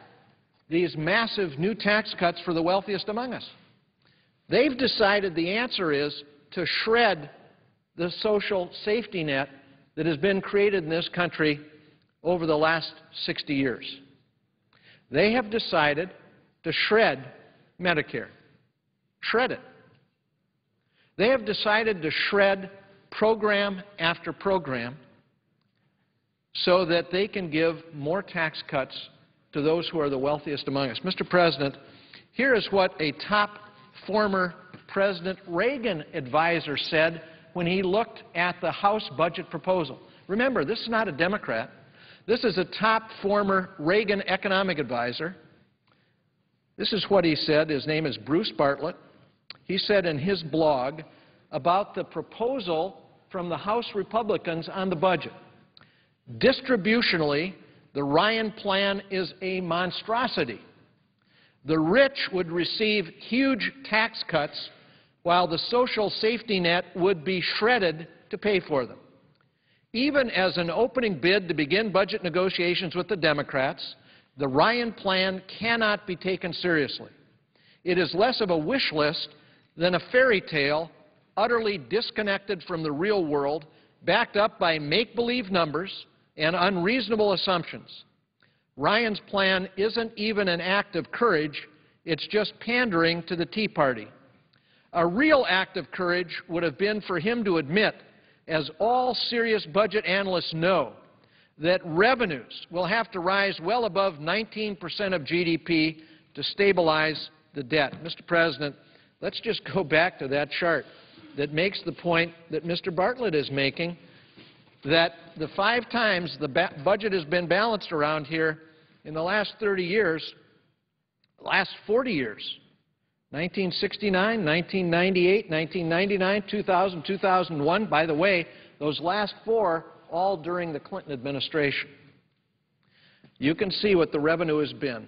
these massive new tax cuts for the wealthiest among us? They've decided the answer is to shred the social safety net that has been created in this country over the last 60 years. They have decided to shred Medicare. Shred it. They have decided to shred program after program. so that they can give more tax cuts to those who are the wealthiest among us. Mr. President, here is what a top former President Reagan advisor said when he looked at the House budget proposal. Remember, this is not a Democrat. This is a top former Reagan economic advisor. This is what he said. His name is Bruce Bartlett. He said in his blog about the proposal from the House Republicans on the budget, distributionally, the Ryan plan is a monstrosity. The rich would receive huge tax cuts while the social safety net would be shredded to pay for them. Even as an opening bid to begin budget negotiations with the Democrats, the Ryan plan cannot be taken seriously. It is less of a wish list than a fairy tale utterly disconnected from the real world, backed up by make-believe numbers and unreasonable assumptions. Ryan's plan isn't even an act of courage, it's just pandering to the Tea Party. A real act of courage would have been for him to admit, as all serious budget analysts know, that revenues will have to rise well above 19% of GDP to stabilize the debt. Mr. President, let's just go back to that chart that makes the point that Mr. Bartlett is making, that the 5 times the budget has been balanced around here in the last 30 years, last 40 years, 1969, 1998, 1999, 2000, 2001. By the way, those last 4 all during the Clinton administration. You can see what the revenue has been,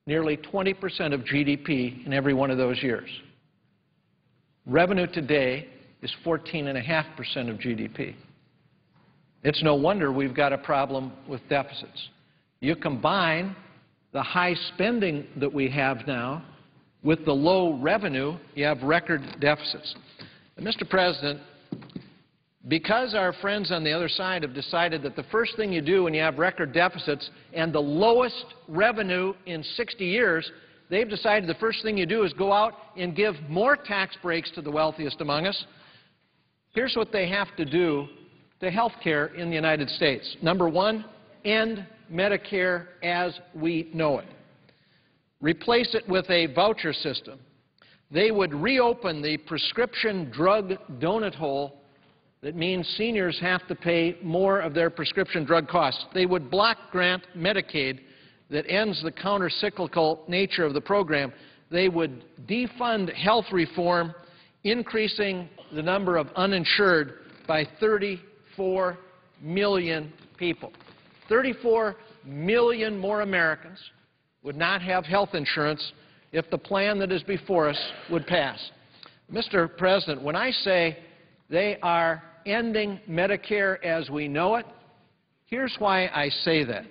nearly 20% of GDP in every one of those years. Revenue today is 14.5% of GDP. It's no wonder we've got a problem with deficits. You combine the high spending that we have now with the low revenue, you have record deficits. And Mr. President, because our friends on the other side have decided that the first thing you do when you have record deficits and the lowest revenue in 60 years, they've decided the first thing you do is go out and give more tax breaks to the wealthiest among us. Here's what they have to do to health care in the United States. Number 1, end Medicare as we know it. Replace it with a voucher system. They would reopen the prescription drug donut hole that means seniors have to pay more of their prescription drug costs. They would block grant Medicaid that ends the counter-cyclical nature of the program. They would defund health reform, increasing the number of uninsured by 34 million people. 34 million more Americans would not have health insurance if the plan that is before us would pass. Mr. President, when I say they are ending Medicare as we know it, here's why I say that.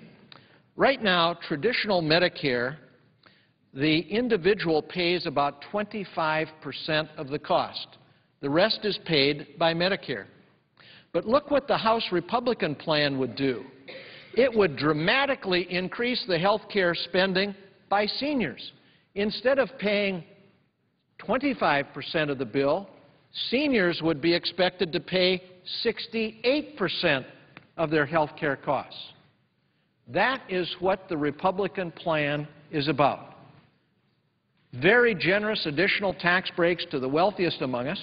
Right now, traditional Medicare, the individual pays about 25% of the cost. The rest is paid by Medicare. But look what the House Republican plan would do. It would dramatically increase the health care spending by seniors. Instead of paying 25% of the bill, seniors would be expected to pay 68% of their health care costs. That is what the Republican plan is about. Very generous additional tax breaks to the wealthiest among us.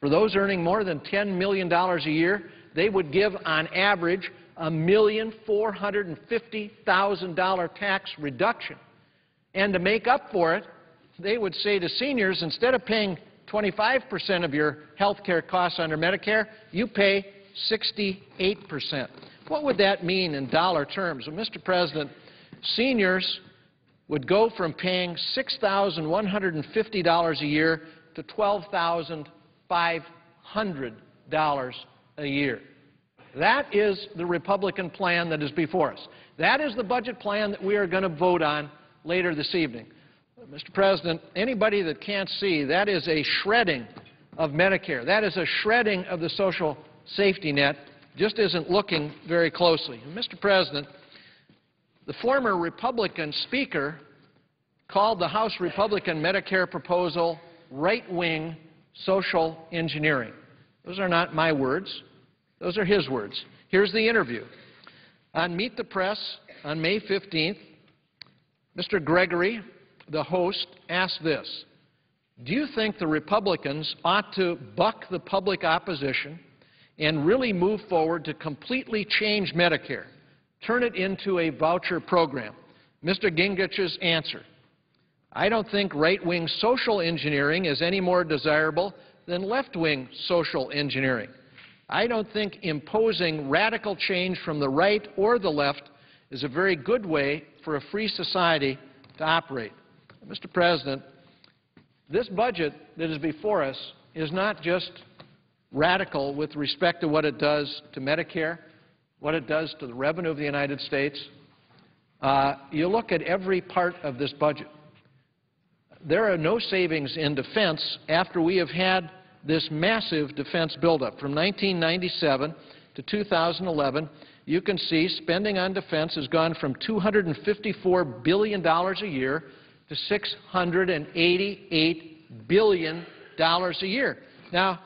For those earning more than $10 million a year, they would give on average $1,450,000 tax reduction. And to make up for it, they would say to seniors, instead of paying 25% of your health care costs under Medicare, you pay 68%. What would that mean in dollar terms? Well, Mr. President, seniors would go from paying $6,150 a year to $12,500 a year. That is the Republican plan that is before us. That is the budget plan that we are going to vote on later this evening. Mr. President, anybody that can't see, that is a shredding of Medicare. That is a shredding of the social safety net, just isn't looking very closely. And Mr. President, the former Republican Speaker called the House Republican Medicare proposal right-wing social engineering. Those are not my words. Those are his words. Here's the interview. On Meet the Press on May 15th, Mr. Gregory, the host, asked this: do you think the Republicans ought to buck the public opposition and really move forward to completely change Medicare, turn it into a voucher program? Mr. Gingrich's answer: I don't think right-wing social engineering is any more desirable than left-wing social engineering. I don't think imposing radical change from the right or the left is a very good way for a free society to operate. Mr. President, this budget that is before us is not just radical with respect to what it does to Medicare, what it does to the revenue of the United States. You look at every part of this budget. There are no savings in defense after we have had this massive defense buildup. From 1997 to 2011, you can see spending on defense has gone from $254 billion a year to $688 billion a year. Now,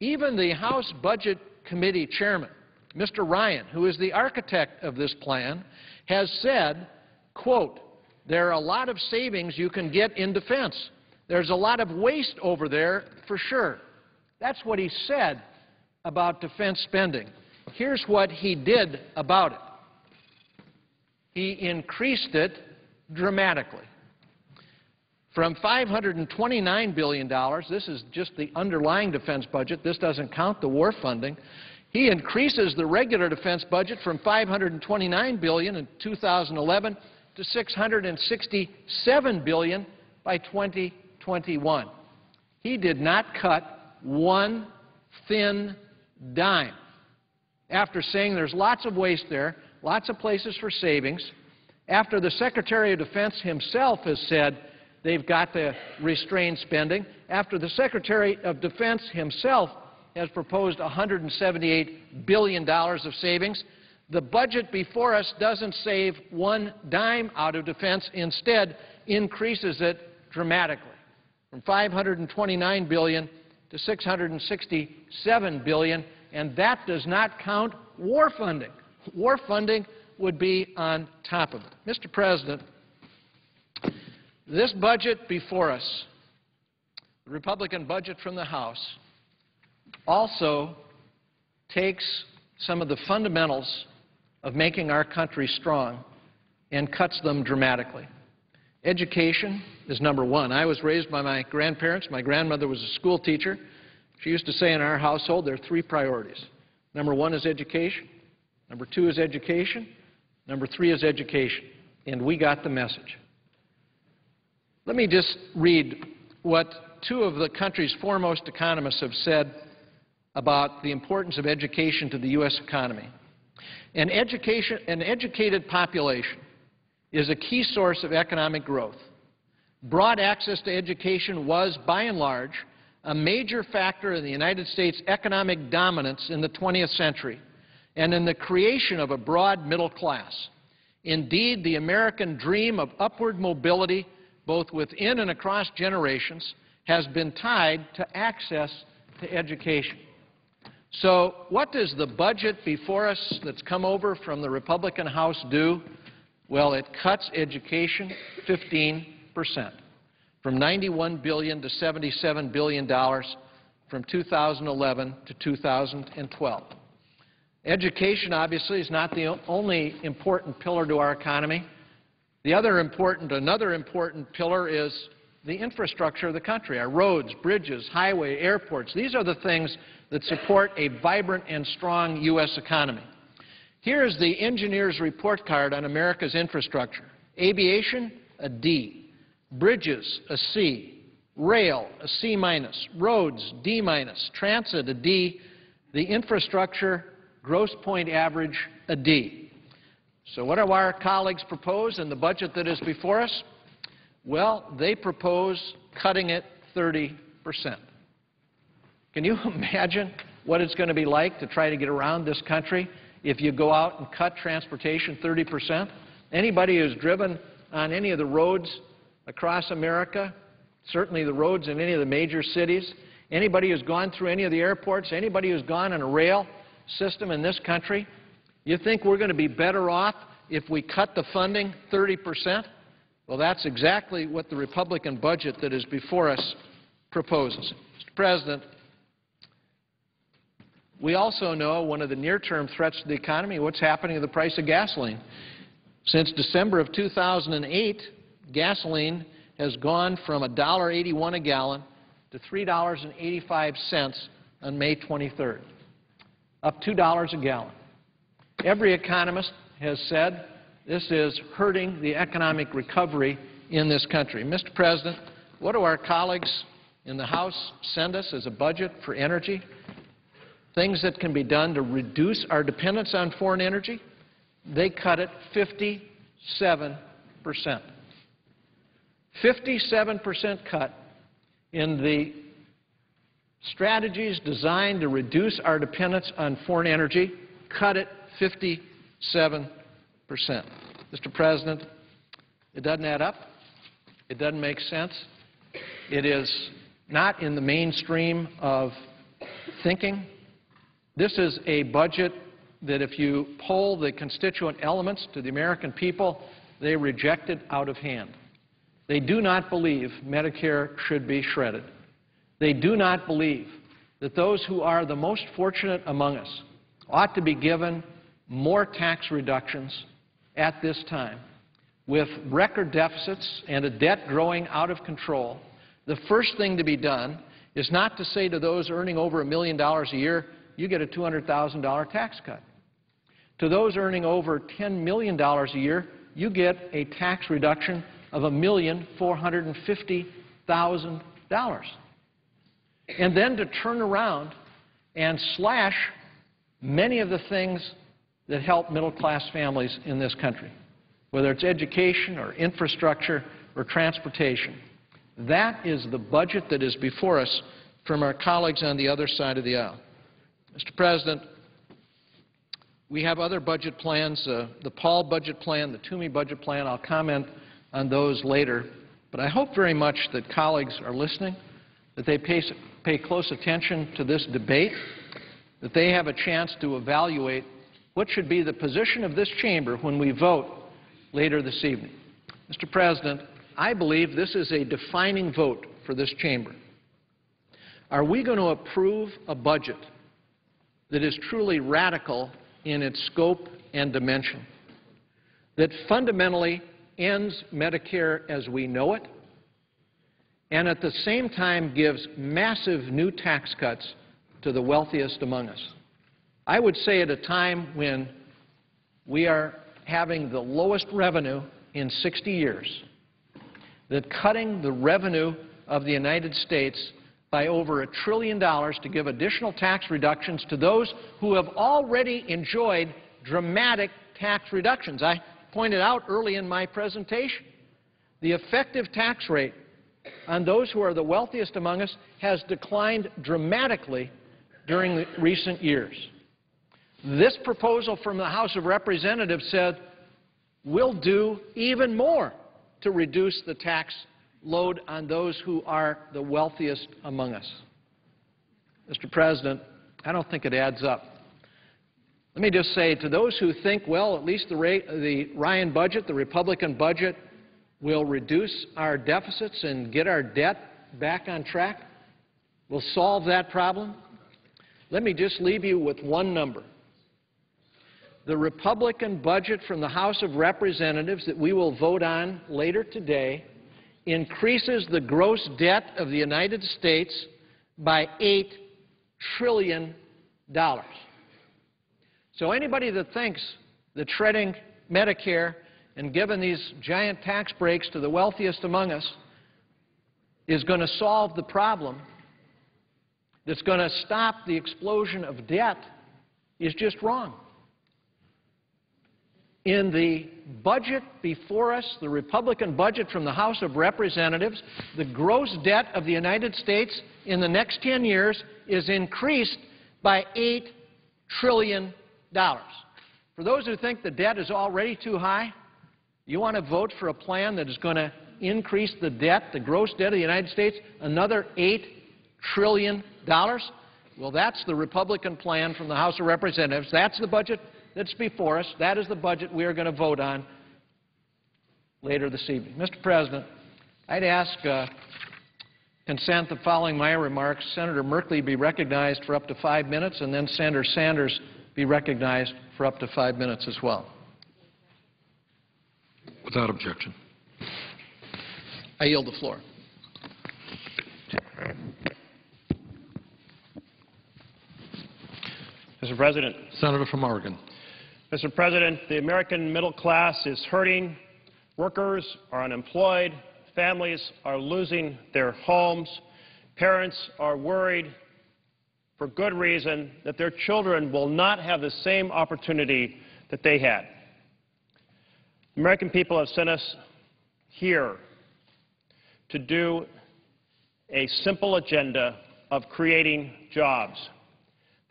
even the House Budget Committee Chairman, Mr. Ryan, who is the architect of this plan, has said, quote, there are a lot of savings you can get in defense. There's a lot of waste over there for sure. That's what he said about defense spending. Here's what he did about it. He increased it dramatically. From $529 billion, this is just the underlying defense budget, this doesn't count the war funding, he increases the regular defense budget from $529 billion in 2011 to $667 billion by 2021. He did not cut one thin dime. After saying there's lots of waste there, lots of places for savings, after the Secretary of Defense himself has said they've got to restrain spending, after the Secretary of Defense himself has proposed $178 billion of savings, the budget before us doesn't save one dime out of defense, instead increases it dramatically, from $529 billion to $667 billion, and that does not count war funding. War funding would be on top of it. Mr. President, this budget before us, the Republican budget from the House, also takes some of the fundamentals of making our country strong and cuts them dramatically. Education is number one. I was raised by my grandparents. My grandmother was a school teacher. She used to say in our household there are three priorities. Number one is education. Number two is education. Number three is education. And we got the message. Let me just read what two of the country's foremost economists have said about the importance of education to the U.S. economy. An educated population is a key source of economic growth. Broad access to education was, by and large, a major factor in the United States' economic dominance in the 20th century and in the creation of a broad middle class. Indeed, the American dream of upward mobility, both within and across generations, has been tied to access to education. So what does the budget before us that's come over from the Republican House do? Well, it cuts education 15%, from $91 billion to $77 billion from 2011 to 2012. Education, obviously, is not the only important pillar to our economy. Another important pillar is the infrastructure of the country, our roads, bridges, highway, airports. These are the things that support a vibrant and strong U.S. economy. Here is the engineer's report card on America's infrastructure. Aviation, a D. Bridges, a C. Rail, a C-. Roads, D-. Transit, a D. The infrastructure gross point average, a D. So what do our colleagues propose in the budget that is before us? Well, they propose cutting it 30%. Can you imagine what it's going to be like to try to get around this country if you go out and cut transportation 30%? Anybody who's driven on any of the roads across America, certainly the roads in any of the major cities, anybody who's gone through any of the airports, anybody who's gone on a rail system in this country, You think we're going to be better off if we cut the funding 30%? Well, that's exactly what the Republican budget that is before us proposes. Mr. President, we also know one of the near-term threats to the economy, what's happening to the price of gasoline. Since December of 2008, gasoline has gone from $1.81 a gallon to $3.85 on May 23rd, up $2 a gallon. Every economist has said this is hurting the economic recovery in this country. Mr. President, what do our colleagues in the House send us as a budget for energy? Things that can be done to reduce our dependence on foreign energy? They cut it 57%. 57% cut in the strategies designed to reduce our dependence on foreign energy, cut it 57%. Mr. President, it doesn't add up. It doesn't make sense. It is not in the mainstream of thinking. This is a budget that if you poll the constituent elements to the American people, they reject it out of hand. They do not believe Medicare should be shredded. They do not believe that those who are the most fortunate among us ought to be given more tax reductions at this time. With record deficits and a debt growing out of control, the first thing to be done is not to say to those earning over $1 million a year, you get a $200,000 tax cut. To those earning over $10 million a year, you get a tax reduction of $1,450,000. And then to turn around and slash many of the things that help middle-class families in this country, whether it's education or infrastructure or transportation. That is the budget that is before us from our colleagues on the other side of the aisle. Mr. President, we have other budget plans, the Paul budget plan, the Toomey budget plan. I'll comment on those later. But I hope very much that colleagues are listening, that they pay close attention to this debate, that they have a chance to evaluate what should be the position of this chamber when we vote later this evening. Mr. President, I believe this is a defining vote for this chamber. Are we going to approve a budget that is truly radical in its scope and dimension, that fundamentally ends Medicare as we know it, and at the same time gives massive new tax cuts to the wealthiest among us? I would say at a time when we are having the lowest revenue in 60 years, that cutting the revenue of the United States by over $1 trillion to give additional tax reductions to those who have already enjoyed dramatic tax reductions. I pointed out early in my presentation, the effective tax rate on those who are the wealthiest among us has declined dramatically during the recent years. This proposal from the House of Representatives said we'll do even more to reduce the tax load on those who are the wealthiest among us. Mr. President, I don't think it adds up. Let me just say to those who think, well, at least the Ryan budget, the Republican budget, will reduce our deficits and get our debt back on track, will solve that problem, let me just leave you with one number. The Republican budget from the House of Representatives that we will vote on later today increases the gross debt of the United States by $8 trillion. So anybody that thinks that shredding Medicare and giving these giant tax breaks to the wealthiest among us is going to solve the problem, that's going to stop the explosion of debt, is just wrong. In the budget before us, the Republican budget from the House of Representatives, the gross debt of the United States in the next 10 years is increased by $8 trillion. For those who think the debt is already too high, you want to vote for a plan that is going to increase the debt, the gross debt of the United States, another $8 trillion? Well, that's the Republican plan from the House of Representatives. That's the budget that's before us. That is the budget we are going to vote on later this evening. Mr. President, I'd ask consent that following my remarks, Senator Merkley be recognized for up to 5 minutes, and then Senator Sanders be recognized for up to 5 minutes as well. Without objection. I yield the floor. Mr. President. Senator from Oregon. Mr. President, the American middle class is hurting. Workers are unemployed. Families are losing their homes. Parents are worried, for good reason, that their children will not have the same opportunity that they had. The American people have sent us here to do a simple agenda of creating jobs.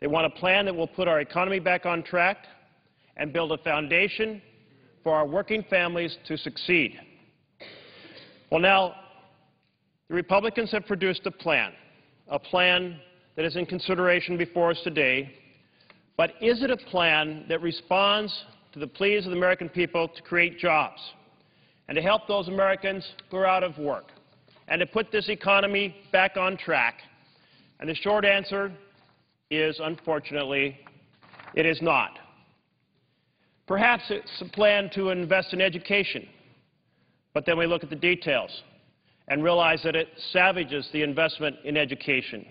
They want a plan that will put our economy back on track and build a foundation for our working families to succeed. Well, now, the Republicans have produced a plan that is in consideration before us today, but is it a plan that responds to the pleas of the American people to create jobs and to help those Americans who are out of work and to put this economy back on track? And the short answer is, unfortunately, it is not. Perhaps it's a plan to invest in education, but then we look at the details and realize that it savages the investment in education.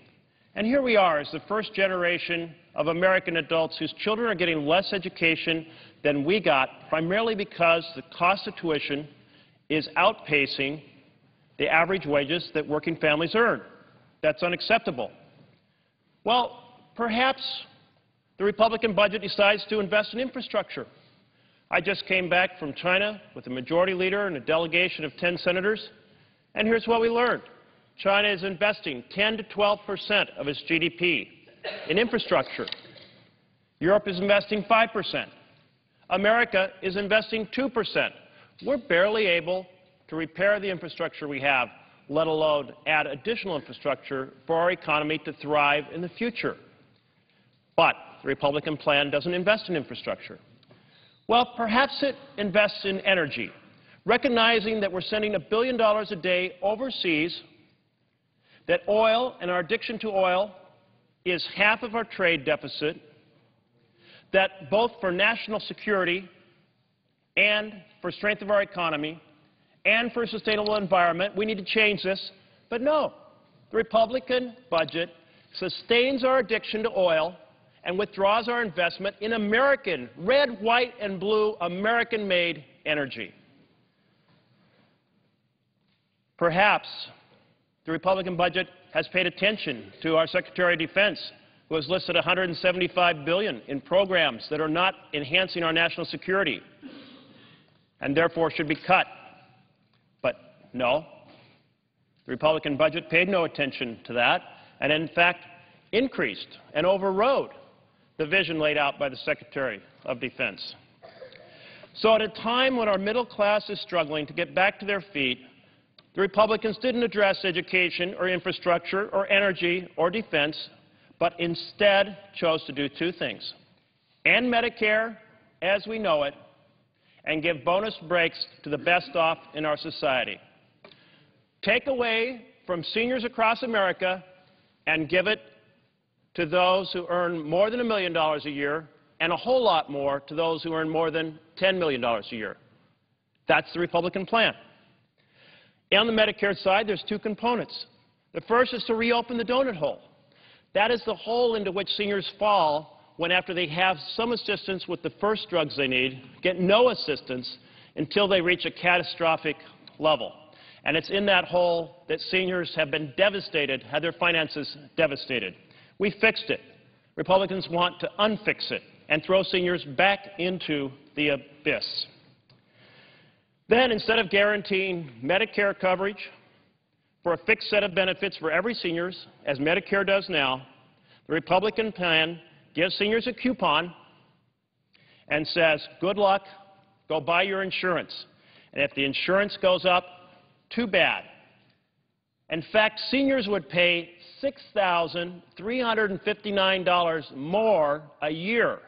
And here we are as the first generation of American adults whose children are getting less education than we got, primarily because the cost of tuition is outpacing the average wages that working families earn. That's unacceptable. Well, perhaps the Republican budget decides to invest in infrastructure. I just came back from China with a majority leader and a delegation of 10 senators, and here's what we learned. China is investing 10 to 12% of its GDP in infrastructure. Europe is investing 5%. America is investing 2%. We're barely able to repair the infrastructure we have, let alone add additional infrastructure for our economy to thrive in the future. But the Republican plan doesn't invest in infrastructure. Well, perhaps it invests in energy, recognizing that we're sending $1 billion a day overseas, that oil and our addiction to oil is half of our trade deficit, that both for national security and for strength of our economy and for a sustainable environment, we need to change this. But no, the Republican budget sustains our addiction to oil and withdraws our investment in American, red, white, and blue, American-made energy. Perhaps the Republican budget has paid attention to our Secretary of Defense, who has listed $175 billion in programs that are not enhancing our national security and therefore should be cut. But no, the Republican budget paid no attention to that and, in fact, increased and overrode the vision laid out by the Secretary of Defense. So at a time when our middle class is struggling to get back to their feet, the Republicans didn't address education or infrastructure or energy or defense, but instead chose to do two things: end Medicare as we know it and give bonus breaks to the best off in our society. Take away from seniors across America and give it to those who earn more than $1 million a year and a whole lot more to those who earn more than $10 million a year. That's the Republican plan. On the Medicare side, there's two components. The first is to reopen the donut hole. That is the hole into which seniors fall when, after they have some assistance with the first drugs they need, get no assistance until they reach a catastrophic level. And it's in that hole that seniors have been devastated, had their finances devastated. We fixed it. Republicans want to unfix it and throw seniors back into the abyss. Then, instead of guaranteeing Medicare coverage for a fixed set of benefits for every senior, as Medicare does now, the Republican plan gives seniors a coupon and says, good luck, go buy your insurance. And if the insurance goes up, too bad. In fact, seniors would pay $6,359 more a year.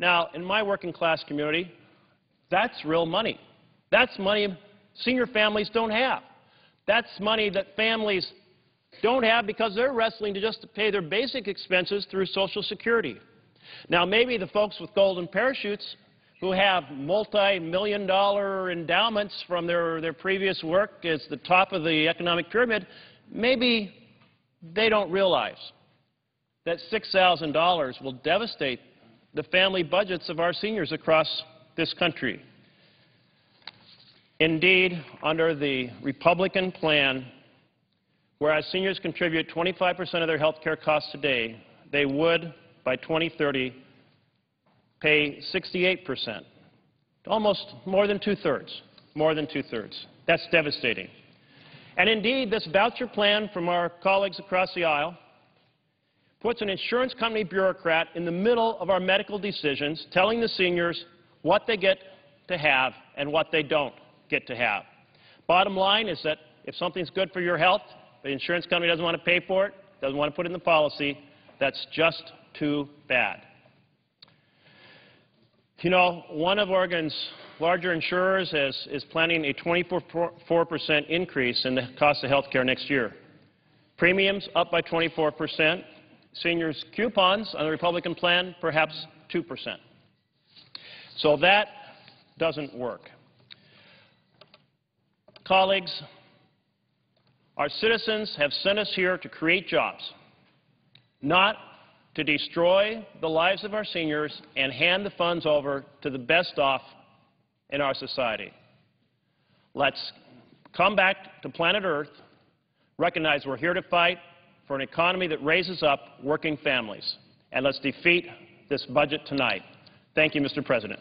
Now, in my working class community, that's real money. That's money senior families don't have. That's money that families don't have because they're wrestling to just pay their basic expenses through Social Security. Now, maybe the folks with golden parachutes who have multi-million-dollar endowments from their previous work as the top of the economic pyramid, maybe they don't realize that $6,000 will devastate the family budgets of our seniors across this country. Indeed, under the Republican plan, whereas seniors contribute 25% of their health care costs today, they would, by 2030, pay 68%, almost more than two-thirds, more than two-thirds. That's devastating. And indeed, this voucher plan from our colleagues across the aisle puts an insurance company bureaucrat in the middle of our medical decisions, telling the seniors what they get to have and what they don't get to have. Bottom line is that if something's good for your health, the insurance company doesn't want to pay for it, doesn't want to put it in the policy, that's just too bad. You know, one of Oregon's larger insurers is planning a 24% increase in the cost of health care next year. Premiums up by 24%. Seniors' coupons on the Republican plan, perhaps 2%. So that doesn't work. Colleagues, our citizens have sent us here to create jobs, not to destroy the lives of our seniors and hand the funds over to the best off in our society. Let's come back to planet Earth, recognize we're here to fight for an economy that raises up working families, and let's defeat this budget tonight. Thank you, Mr. President.